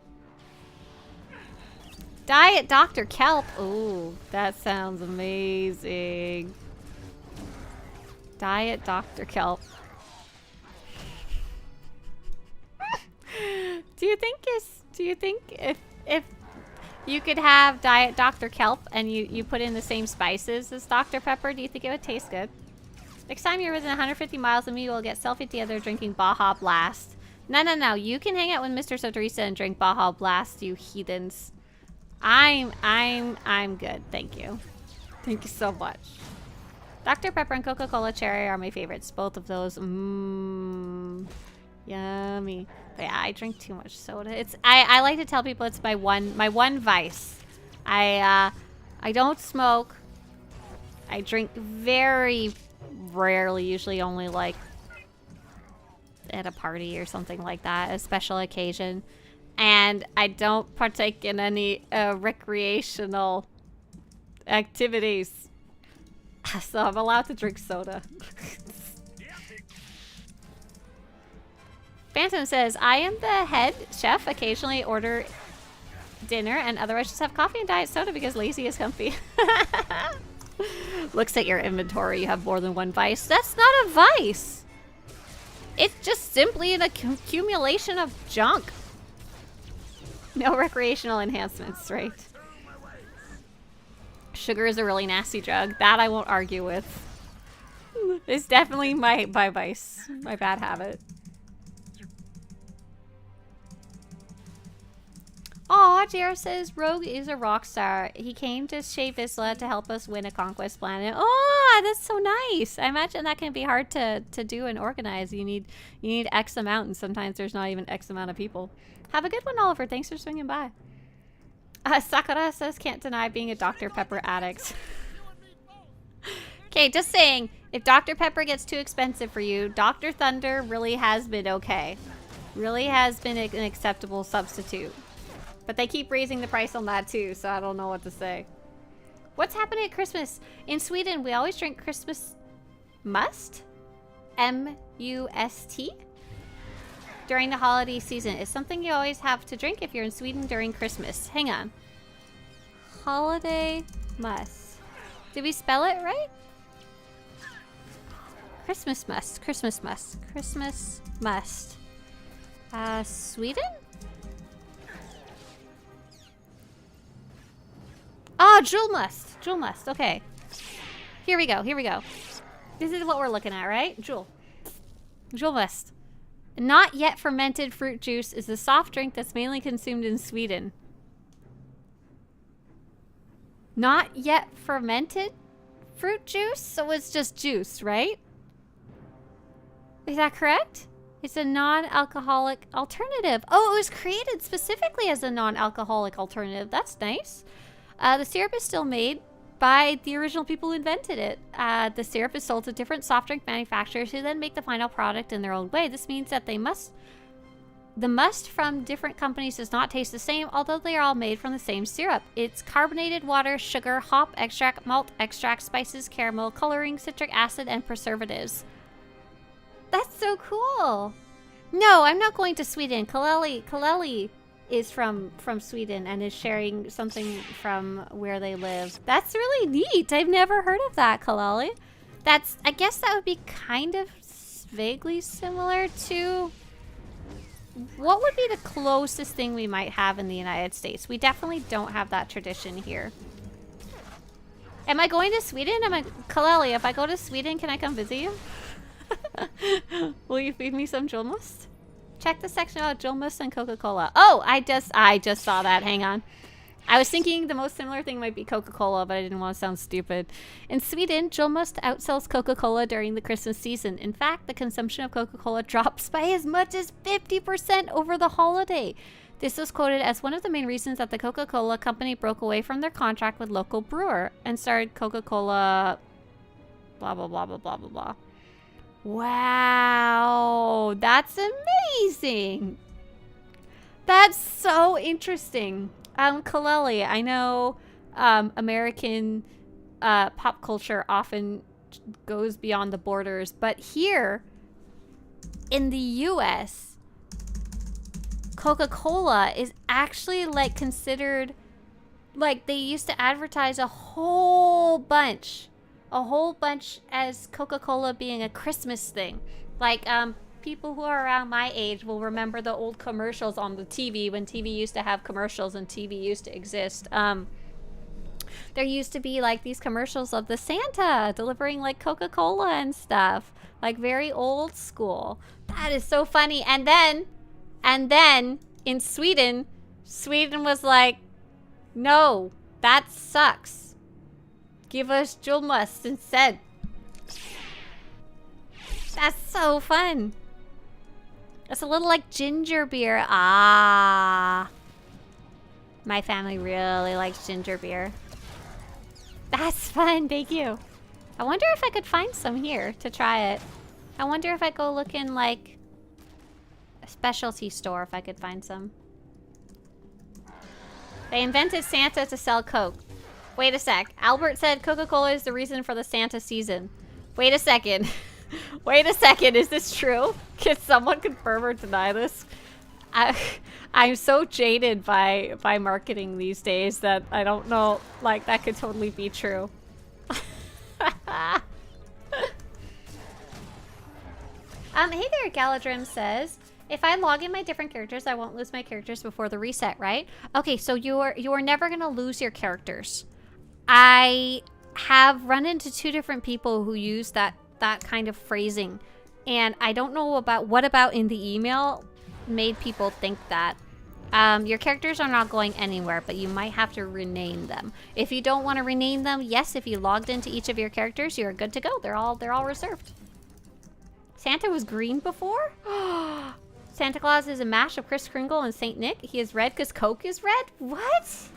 Diet Dr. Kelp. Ooh, that sounds amazing. Diet Dr. Kelp. Do you think if you could have Diet Dr. Kelp and you put in the same spices as Dr. Pepper, do you think it would taste good? Next time you're within 150 miles of me, we'll get selfie together drinking Baja Blast. No. You can hang out with Mr. Swtorista and drink Baja Blast, you heathens. I'm good. Thank you. Thank you so much. Dr. Pepper and Coca-Cola Cherry are my favorites. Both of those. Yummy. But yeah, I drink too much soda. I like to tell people it's my one vice. I don't smoke. I drink very rarely, usually only like at a party or something like that, a special occasion. And I don't partake in any recreational activities. So I'm allowed to drink soda. Phantom says, I am the head chef. Occasionally order dinner and otherwise just have coffee and diet soda because lazy is comfy. Looks at your inventory. You have more than one vice. That's not a vice. It's just simply an accumulation of junk. No recreational enhancements, right? Sugar is a really nasty drug. That I won't argue with. It's definitely my vice. My bad habit. Aw, JR says, Rogue is a rock star. He came to Shea Vizsla to help us win a conquest planet. Oh, that's so nice. I imagine that can be hard to do and organize. You need X amount, and sometimes there's not even X amount of people. Have a good one, Oliver. Thanks for swinging by. Sakura says, can't deny being a Dr. Pepper addict. Okay, just saying, if Dr. Pepper gets too expensive for you, Dr. Thunder really has been okay. Really has been an acceptable substitute. But they keep raising the price on that too, so I don't know what to say. What's happening at Christmas? In Sweden, we always drink Christmas must? M-U-S-T? During the holiday season. It's something you always have to drink if you're in Sweden during Christmas. Hang on. Holiday must. Did we spell it right? Christmas must. Christmas must. Christmas must. Sweden? Oh, Jewel Must. Jewel Must. Okay. Here we go. Here we go. This is what we're looking at, right? Jewel. Jewel Must. Not yet fermented fruit juice is a soft drink that's mainly consumed in Sweden. Not yet fermented fruit juice? So it's just juice, right? Is that correct? It's a non-alcoholic alternative. Oh, it was created specifically as a non-alcoholic alternative. That's nice. The syrup is still made by the original people who invented it. The syrup is sold to different soft drink manufacturers who then make the final product in their own way. This means that the must from different companies does not taste the same, although they are all made from the same syrup. It's carbonated water, sugar, hop extract, malt extract, spices, caramel, coloring, citric acid, and preservatives. That's so cool. No, I'm not going to Sweden. Kaleli is from Sweden and is sharing something from where they live. That's really neat. I've never heard of that, Kaleli. I guess that would be kind of vaguely similar to... What would be the closest thing we might have in the United States? We definitely don't have that tradition here. Am I going to Sweden? Kaleli, if I go to Sweden, can I come visit you? Will you feed me some Jewel Must? Check the section about Jewel Must and Coca-Cola. Oh, I just saw that. Hang on. I was thinking the most similar thing might be Coca-Cola, but I didn't want to sound stupid. In Sweden, Jewel Must outsells Coca-Cola during the Christmas season. In fact, the consumption of Coca-Cola drops by as much as 50% over the holiday. This was quoted as one of the main reasons that the Coca-Cola company broke away from their contract with local brewer and started Coca-Cola blah, blah, blah, blah, blah, blah, blah. Wow, that's amazing. That's so interesting. Kaleli, I know American pop culture often goes beyond the borders, but here in the US, Coca-Cola is actually like considered, like they used to advertise a whole bunch as Coca-Cola being a Christmas thing. Like, people who are around my age will remember the old commercials on the TV when TV used to have commercials and TV used to exist. There used to be like these commercials of the Santa delivering like Coca-Cola and stuff. Like very old school. That is so funny. And then in Sweden was like, no, that sucks. Give us Jewel Must instead. That's so fun. It's a little like ginger beer. Ah. My family really likes ginger beer. That's fun. Thank you. I wonder if I could find some here to try it. I wonder if I go look in like a specialty store if I could find some. They invented Santa to sell Coke. Wait a sec. Albert said Coca-Cola is the reason for the Santa season. Wait a second. Wait a second. Is this true? Can someone confirm or deny this? I'm so jaded by marketing these days that I don't know. Like, that could totally be true. Hey there, Galadrim says, if I log in my different characters, I won't lose my characters before the reset, right? Okay, so you are never gonna lose your characters. I have run into 2 different people who use that kind of phrasing, and I don't know what about in the email made people think that. Your characters are not going anywhere, but you might have to rename them. If you don't want to rename them, yes, if you logged into each of your characters, you're good to go. They're all reserved. Santa was green before? Santa Claus is a mash of Kris Kringle and Saint Nick. He is red because Coke is red? What?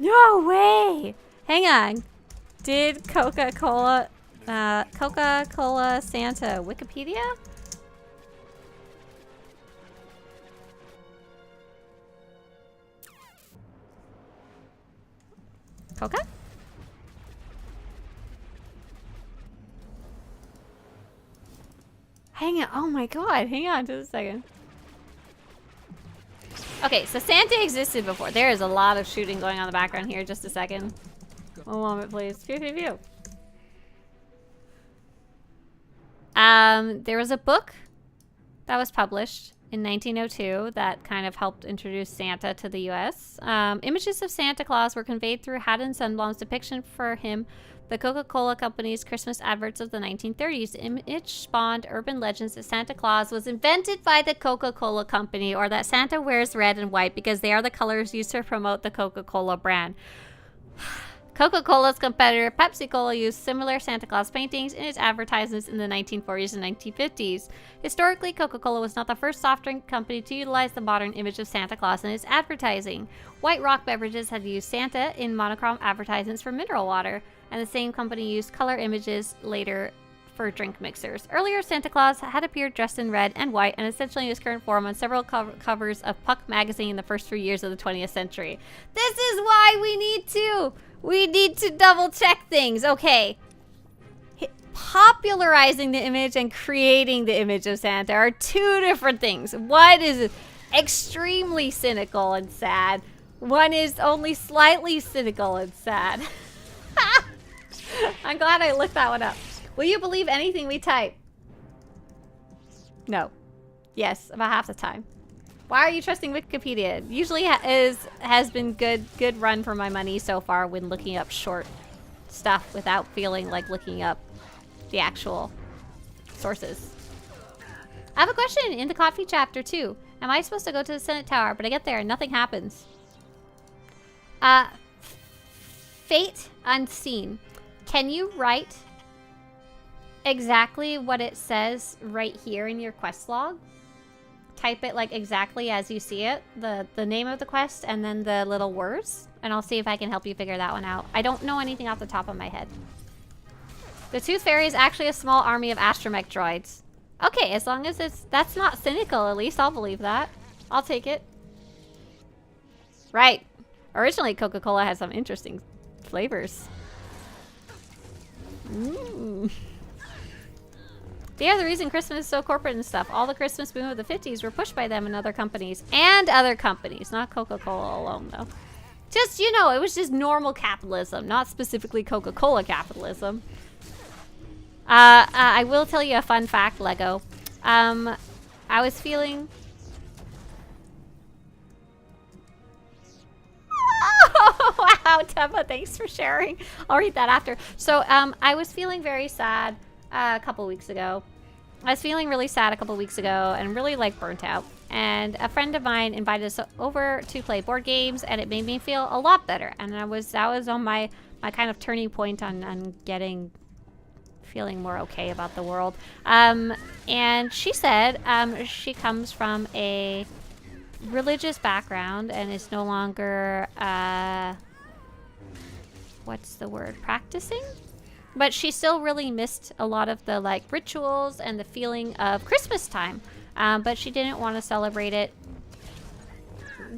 No way! Hang on. Did Coca-Cola Santa Wikipedia? Coca? Hang on. Oh my god. Hang on just a second. Okay, so Santa existed before. There is a lot of shooting going on in the background here. Just a second. One moment, please. Pew, pew, pew. There was a book that was published in 1902 that kind of helped introduce Santa to the US. Images of Santa Claus were conveyed through Haddon Sundblom's depiction for him, the Coca-Cola Company's Christmas adverts of the 1930s. Image spawned urban legends that Santa Claus was invented by the Coca-Cola Company, or that Santa wears red and white because they are the colors used to promote the Coca-Cola brand. Coca-Cola's competitor Pepsi-Cola used similar Santa Claus paintings in its advertisements in the 1940s and 1950s. Historically, Coca-Cola was not the first soft drink company to utilize the modern image of Santa Claus in its advertising. White Rock Beverages had used Santa in monochrome advertisements for mineral water, and the same company used color images later for drink mixers. Earlier, Santa Claus had appeared dressed in red and white and essentially in his current form on several covers of Puck magazine in the first 3 years of the 20th century. This is why we need to double check things. Okay. Popularizing the image and creating the image of Santa are two different things. One is extremely cynical and sad. One is only slightly cynical and sad. I'm glad I looked that one up. Will you believe anything we type? No. Yes, about half the time. Why are you trusting Wikipedia? Usually has been good run for my money so far when looking up short stuff without feeling like looking up the actual sources. I have a question in the coffee chapter too. Am I supposed to go to the Senate Tower? But I get there and nothing happens. Fate Unseen. Can you write exactly what it says right here in your quest log? Type it like exactly as you see it, the name of the quest and then the little words, and I'll see if I can help you figure that one out. I don't know anything off the top of my head. The Tooth Fairy is actually a small army of astromech droids. Okay, as long as that's not cynical, at least I'll believe that. I'll take it. Right. Originally, Coca-Cola had some interesting flavors. Mmm. Yeah, the reason Christmas is so corporate and stuff. All the Christmas boom of the 50s were pushed by them and other companies. And other companies. Not Coca-Cola alone, though. Just, you know, it was just normal capitalism. Not specifically Coca-Cola capitalism. I will tell you a fun fact, Lego. I was feeling... Oh, wow, Tempa, thanks for sharing. I'll read that after. So, I was feeling very sad a couple weeks ago. I was feeling really sad a couple weeks ago and really like burnt out. And a friend of mine invited us over to play board games, and it made me feel a lot better. And that was on my kind of turning point on feeling more okay about the world. And she said she comes from a religious background and is no longer what's the word, practicing? But she still really missed a lot of the like rituals and the feeling of Christmas time. But she didn't want to celebrate it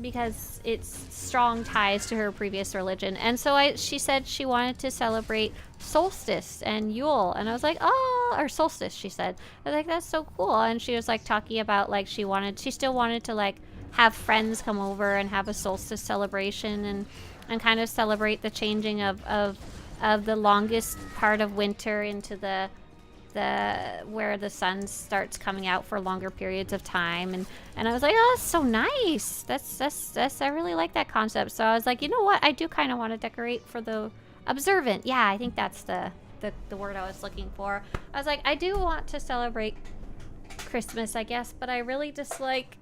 because it's strong ties to her previous religion. And so she said she wanted to celebrate solstice and Yule. And I was like, oh, or solstice, she said. I was like, that's so cool. And she was like talking about like she still wanted to like have friends come over and have a solstice celebration and kind of celebrate the changing of the longest part of winter into the where the sun starts coming out for longer periods of time, and I was like, oh, that's so nice. That's I really like that concept. So I was like, you know what, I do kind of want to decorate for the observant. Yeah, I think that's the word I was looking for. I was like, I do want to celebrate Christmas, I guess, but I really dislike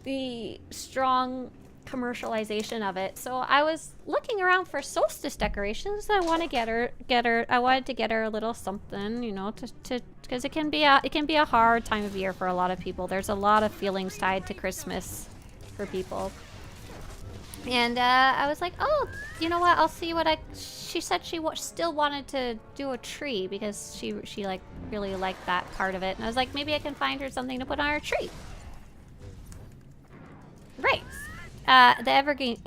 the strong commercialization of it. So I was looking around for solstice decorations. I want to get her. I wanted to get her a little something, you know, to because it can be a hard time of year for a lot of people. There's a lot of feelings tied to Christmas for people. And I was like, oh, you know what? I'll see what she said she still wanted to do a tree because she like really liked that part of it. And I was like, maybe I can find her something to put on her tree. Right. The evergreen,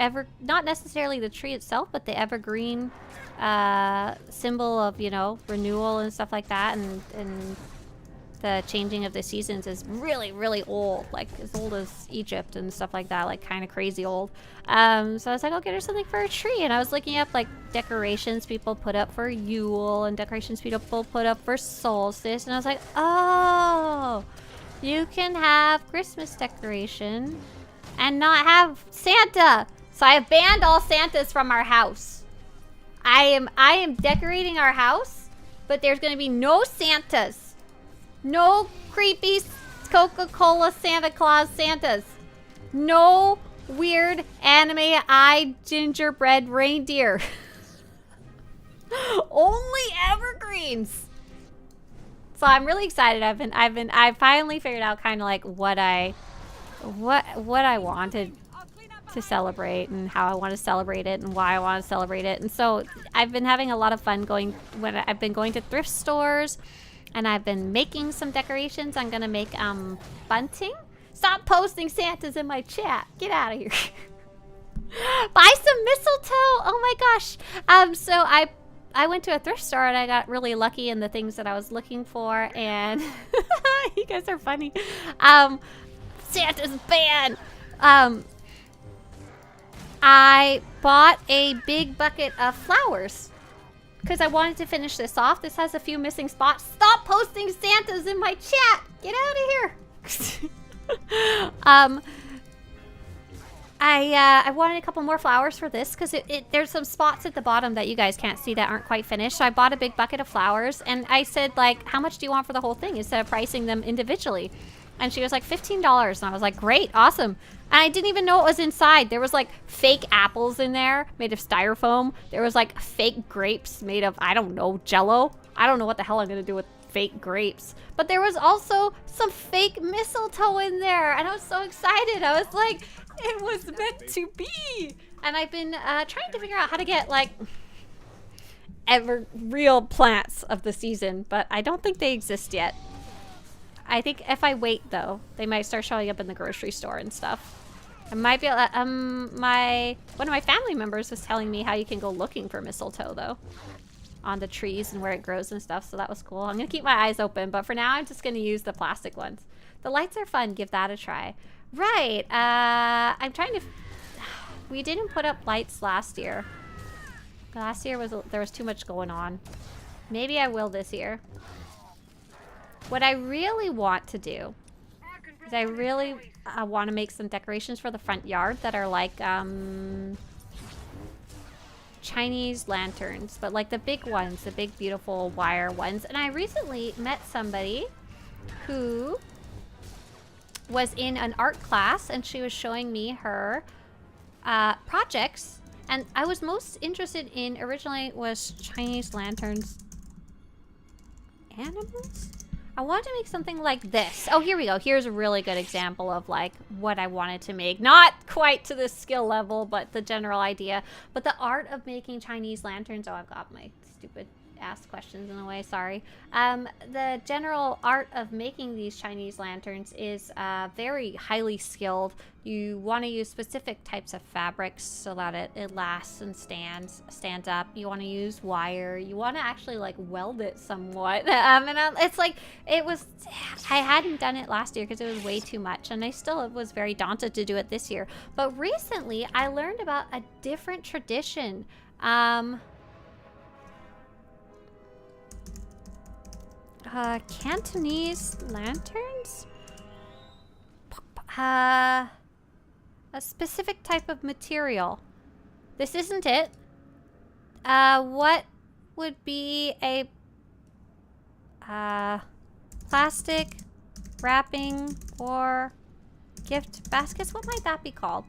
not necessarily the tree itself, but the evergreen symbol of, you know, renewal and stuff like that, and the changing of the seasons is really, really old, like as old as Egypt and stuff like that, like kind of crazy old. So I was like, I'll get her something for a tree, and I was looking up like decorations people put up for Yule and decorations people put up for solstice, and I was like, oh, You can have Christmas decoration and not have Santa. So I have banned all Santas from our house. I am decorating our house, but there's gonna be no Santas. No creepy Coca-Cola Santa Claus Santas. No weird anime-eyed gingerbread reindeer. Only evergreens. So I'm really excited. I've finally figured out kind of like what I wanted to celebrate and how I want to celebrate it and why I want to celebrate it. And so I've been having a lot of fun I've been going to thrift stores and I've been making some decorations. I'm gonna make bunting. Stop posting Santas in my chat. Get out of here. Buy some mistletoe. Oh my gosh. So I went to a thrift store and I got really lucky in the things that I was looking for, and you guys are funny. Santa's banned. I bought a big bucket of flowers because I wanted to finish this off. This has a few missing spots. Stop posting Santas in my chat. Get out of here. I wanted a couple more flowers for this because there's some spots at the bottom that you guys can't see that aren't quite finished. So I bought a big bucket of flowers and I said, like, how much do you want for the whole thing instead of pricing them individually? And she was like, $15. And I was like, great, awesome. And I didn't even know what was inside. There was like fake apples in there made of styrofoam. There was like fake grapes made of, I don't know, Jell-O. I don't know what the hell I'm gonna do with fake grapes. But there was also some fake mistletoe in there. And I was so excited. I was like, it was meant to be. And I've been trying to figure out how to get like real plants of the season. But I don't think they exist yet. I think if I wait though, they might start showing up in the grocery store and stuff. I might be able to, one of my family members was telling me how you can go looking for mistletoe though on the trees and where it grows and stuff, so that was cool. I'm gonna keep my eyes open, but for now I'm just gonna use the plastic ones. The lights are fun, give that a try. Right, I'm trying to, we didn't put up lights last year. Last year there was too much going on. Maybe I will this year. What I really want to do is I really want to make some decorations for the front yard that are like Chinese lanterns, but like the big ones, the big beautiful wire ones. And I recently met somebody who was in an art class and she was showing me her projects, and I was most interested in originally was Chinese lanterns animals. I wanted to make something like this. Oh, here we go. Here's a really good example of like what I wanted to make. Not quite to this skill level, but the general idea. But the art of making Chinese lanterns. Oh, I've got my stupid ass questions in the way. Sorry. The general art of making these Chinese lanterns is very highly skilled. You want to use specific types of fabrics so that it lasts and stands up. You want to use wire. You want to actually like weld it somewhat. It's like I hadn't done it last year because it was way too much, and I still was very daunted to do it this year. But recently I learned about a different tradition. Cantonese lanterns? A specific type of material. This isn't it. What would be a plastic wrapping for gift baskets? What might that be called?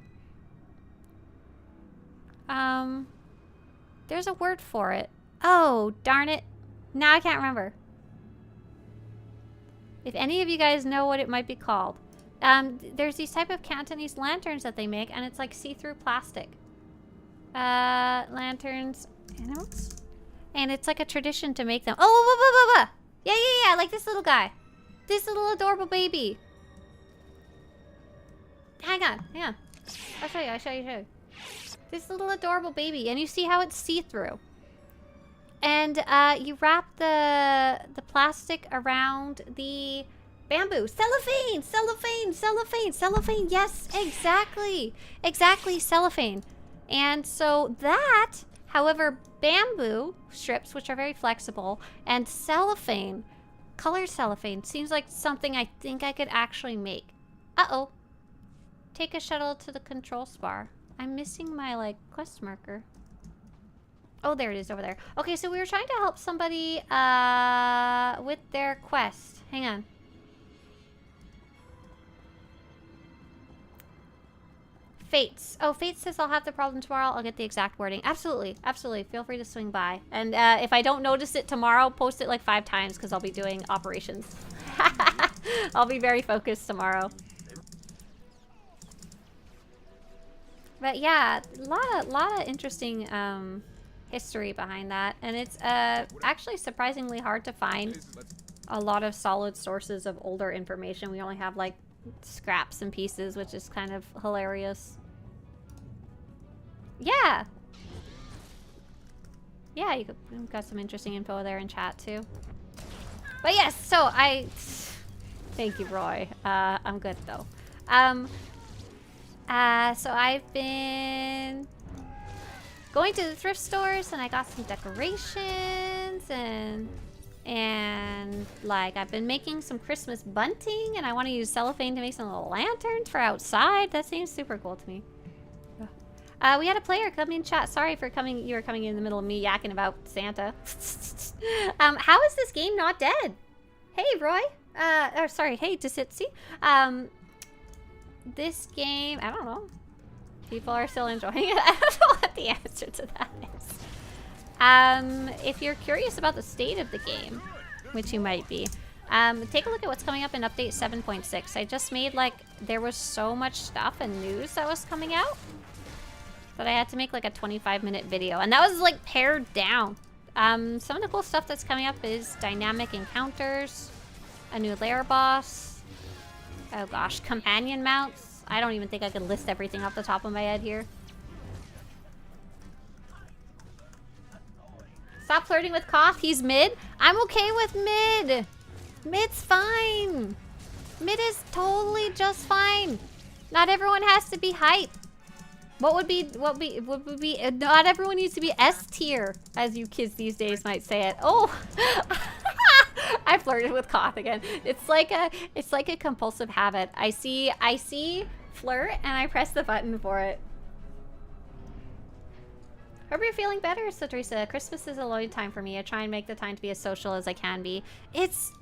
There's a word for it. Oh, darn it. Now I can't remember. If any of you guys know what it might be called. There's these type of Cantonese lanterns that they make, and it's like see-through plastic. Lanterns, animals? And it's like a tradition to make them. Oh, yeah, like this little guy. This little adorable baby. Hang on. I'll show you. This little adorable baby, and you see how it's see-through. And you wrap the plastic around the bamboo. Cellophane! Yes, exactly, cellophane. And so that, however, bamboo strips, which are very flexible, and cellophane Color cellophane seems like something I think I could actually make. Uh-oh. Take a shuttle to the control spar. I'm missing my, like, quest marker. Oh, there it is over there. Okay, so we were trying to help somebody with their quest. Hang on. Fates. Oh, Fates says I'll have the problem tomorrow. I'll get the exact wording. Absolutely. Absolutely. Feel free to swing by. And if I don't notice it tomorrow, post it like 5 times because I'll be doing operations. I'll be very focused tomorrow. But yeah, a lot of interesting history behind that. And it's actually surprisingly hard to find a lot of solid sources of older information. We only have like scraps and pieces, which is kind of hilarious. Yeah. Yeah, you've got some interesting info there in chat too. But yes, so thank you, Roy. I'm good though. So I've been going to the thrift stores and I got some decorations and like I've been making some Christmas bunting and I want to use cellophane to make some little lanterns for outside. That seems super cool to me. We had a player come in chat. Sorry for coming. You were coming in the middle of me yakking about Santa. How is this game not dead? Hey, Roy. Or sorry. Hey, Desitsi. This game, I don't know. People are still enjoying it. I don't know what the answer to that is. If you're curious about the state of the game, which you might be, take a look at what's coming up in update 7.6. I just made like, there was so much stuff and news that was coming out that I had to make like a 25-minute video. And that was like pared down. Some of the cool stuff that's coming up is dynamic encounters, a new lair boss, oh gosh, companion mounts. I don't even think I can list everything off the top of my head here. Stop flirting with Koth. He's mid. I'm okay with mid. Mid's fine. Mid is totally just fine. Not everyone has to be hype. What would be not everyone needs to be S tier, as you kids these days might say it. Oh. I flirted with Koth again. It's like a compulsive habit. I see flirt and I press the button for it. Hope you're feeling better, Swtorista. Christmas is a lonely time for me. I try and make the time to be as social as I can be. It's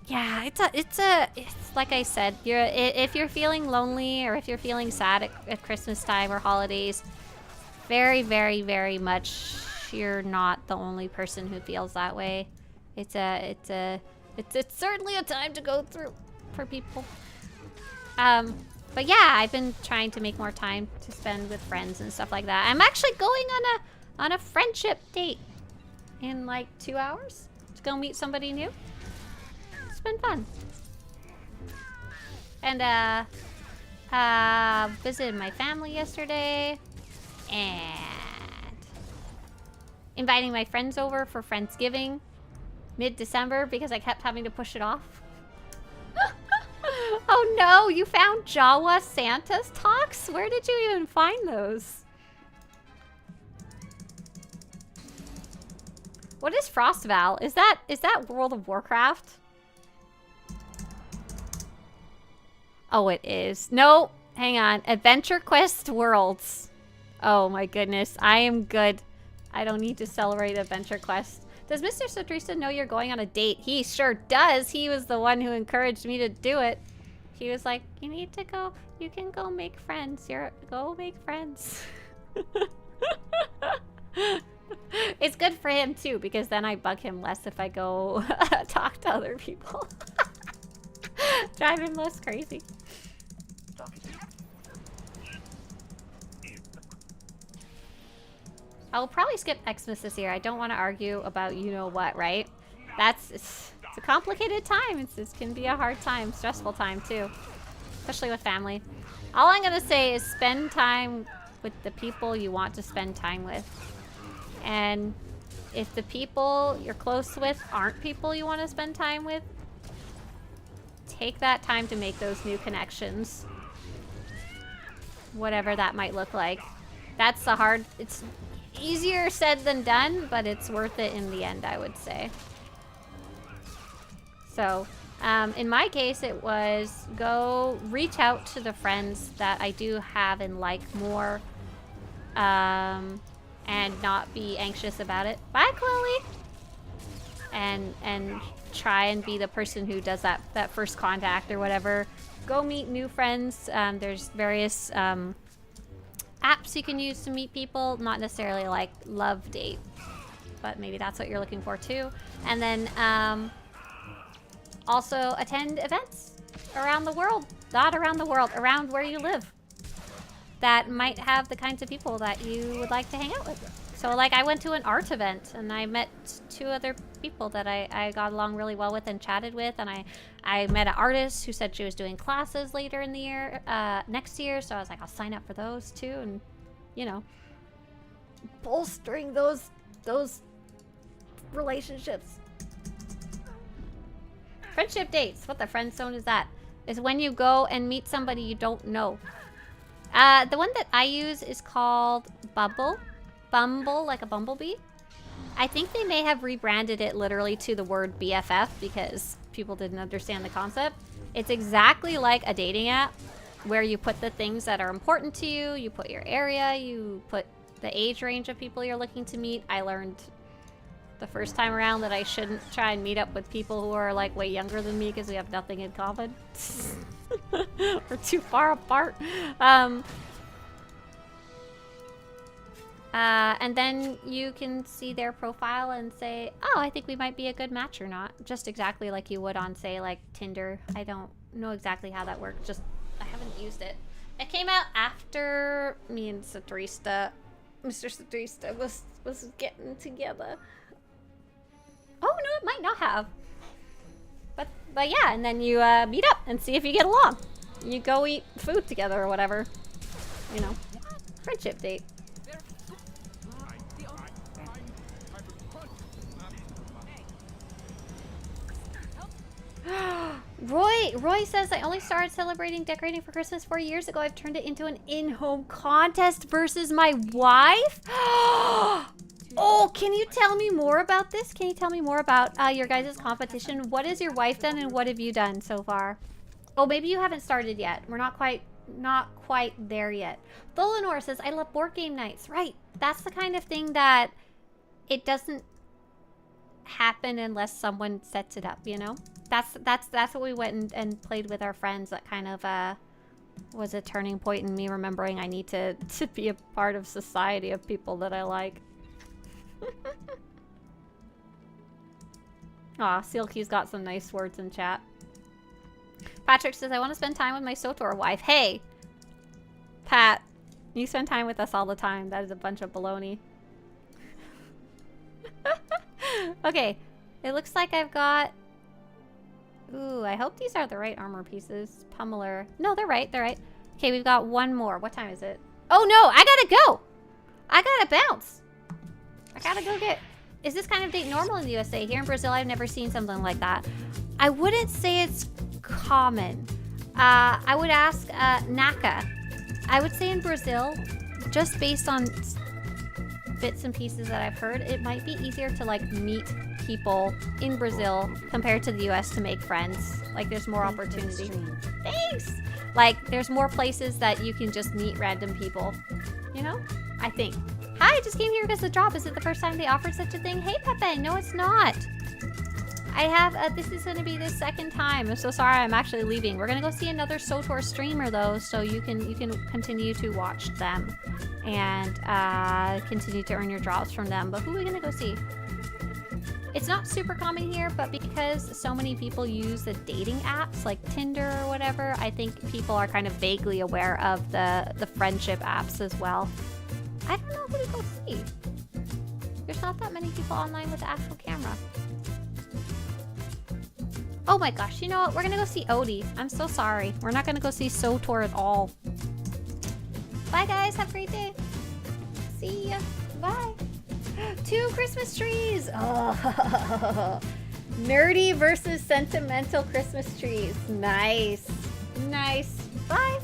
like I said, if you're feeling lonely or if you're feeling sad at Christmas time or holidays, very, very, very much you're not the only person who feels that way. It's certainly a time to go through for people. But yeah, I've been trying to make more time to spend with friends and stuff like that. I'm actually going on a friendship date in like 2 hours to go meet somebody new. It's been fun. And visited my family yesterday and inviting my friends over for Friendsgiving mid-December because I kept having to push it off. Oh no, you found Jawa Santa's talks? Where did you even find those? What is Frostval? Is that World of Warcraft? Oh, it is. No, hang on. Adventure Quest Worlds. Oh my goodness, I am good. I don't need to celebrate Adventure Quest. Does Mr. Swtorista know you're going on a date? He sure does. He was the one who encouraged me to do it. He was like, you need to go. You can go make friends. Go make friends. It's good for him too, because then I bug him less if I go talk to other people. Drive him less crazy. I'll probably skip Xmas this year. I don't want to argue about you know what, right? It's a complicated time. It can be a hard time, stressful time too, especially with family. All I'm gonna say is spend time with the people you want to spend time with. And if the people you're close with aren't people you want to spend time with, take that time to make those new connections. Whatever that might look like. That's the hard, it's easier said than done, but it's worth it in the end, I would say. So, In my case, it was go reach out to the friends that I do have and like more, and not be anxious about it. Bye, Chloe. And try and be the person who does that first contact or whatever. Go meet new friends. There's various apps you can use to meet people, not necessarily like Love Date, but maybe that's what you're looking for too. And then also attend events around the world, not around the world, around where you live, that might have the kinds of people that you would like to hang out with. So like I went to an art event and I met 2 other people that I got along really well with and chatted with, and I met an artist who said she was doing classes later in the year, next year, so I was like, I'll sign up for those too, and you know, bolstering those relationships. Friendship dates. What the friend zone is that? Is when you go and meet somebody you don't know. The one that I use is called Bumble, like a bumblebee. I think they may have rebranded it literally to the word BFF because people didn't understand the concept. It's exactly like a dating app where you put the things that are important to you, you put your area, you put the age range of people you're looking to meet. I learned the first time around that I shouldn't try and meet up with people who are like way younger than me because we have nothing in common. We're too far apart. And then you can see their profile and say, oh, I think we might be a good match or not. Just exactly like you would on, say, like Tinder. I don't know exactly how that works. Just, I haven't used it. It came out after me and Swtorista, Mr. Swtorista was getting together. Oh, no, it might not have. But yeah, and then you meet up and see if you get along. You go eat food together or whatever. You know, friendship date. Roy says, I only started celebrating decorating for Christmas 4 years ago. I've turned it into an in-home contest versus my wife. Oh, can you tell me more about this? Can you tell me more about your guys' competition? What has your wife done and what have you done so far? Oh, maybe you haven't started yet. We're not quite there yet. Tholanor says, I love board game nights. Right. That's the kind of thing that it doesn't happen unless someone sets it up, you know? That's what we went and played with our friends. That kind of was a turning point in me remembering I need to be a part of society of people that I like. Aw, Silky's got some nice words in chat. Patrick says, I want to spend time with my SWTOR wife. Hey, Pat, you spend time with us all the time. That is a bunch of baloney. Okay, it looks like I've got... Ooh, I hope these are the right armor pieces. Pummeler. No, they're right, they're right. Okay, we've got one more. What time is it? Oh no, I gotta go! I gotta bounce! I gotta go get... Is this kind of date normal in the USA? Here in Brazil, I've never seen something like that. I wouldn't say it's common. I would ask Naka. I would say in Brazil, just based on bits and pieces that I've heard, it might be easier to like meet people in Brazil compared to the US to make friends. Like there's more opportunity. Thanks! Like there's more places that you can just meet random people. You know? I think. Hi, I just came here because of the drop. Is it the first time they offered such a thing? Hey, Pepe. No, it's not. I have, this is going to be the second time. I'm so sorry. I'm actually leaving. We're going to go see another SWTOR streamer, though, so you can continue to watch them and continue to earn your drops from them. But who are we going to go see? It's not super common here, but because so many people use the dating apps like Tinder or whatever, I think people are kind of vaguely aware of the friendship apps as well. I don't know who to go see. There's not that many people online with the actual camera. Oh my gosh, you know what? We're gonna go see Odie. I'm so sorry. We're not gonna go see SWTOR at all. Bye guys, have a great day. See ya. Bye. 2 Christmas trees. Oh. Nerdy versus sentimental Christmas trees. Nice. Nice. Bye.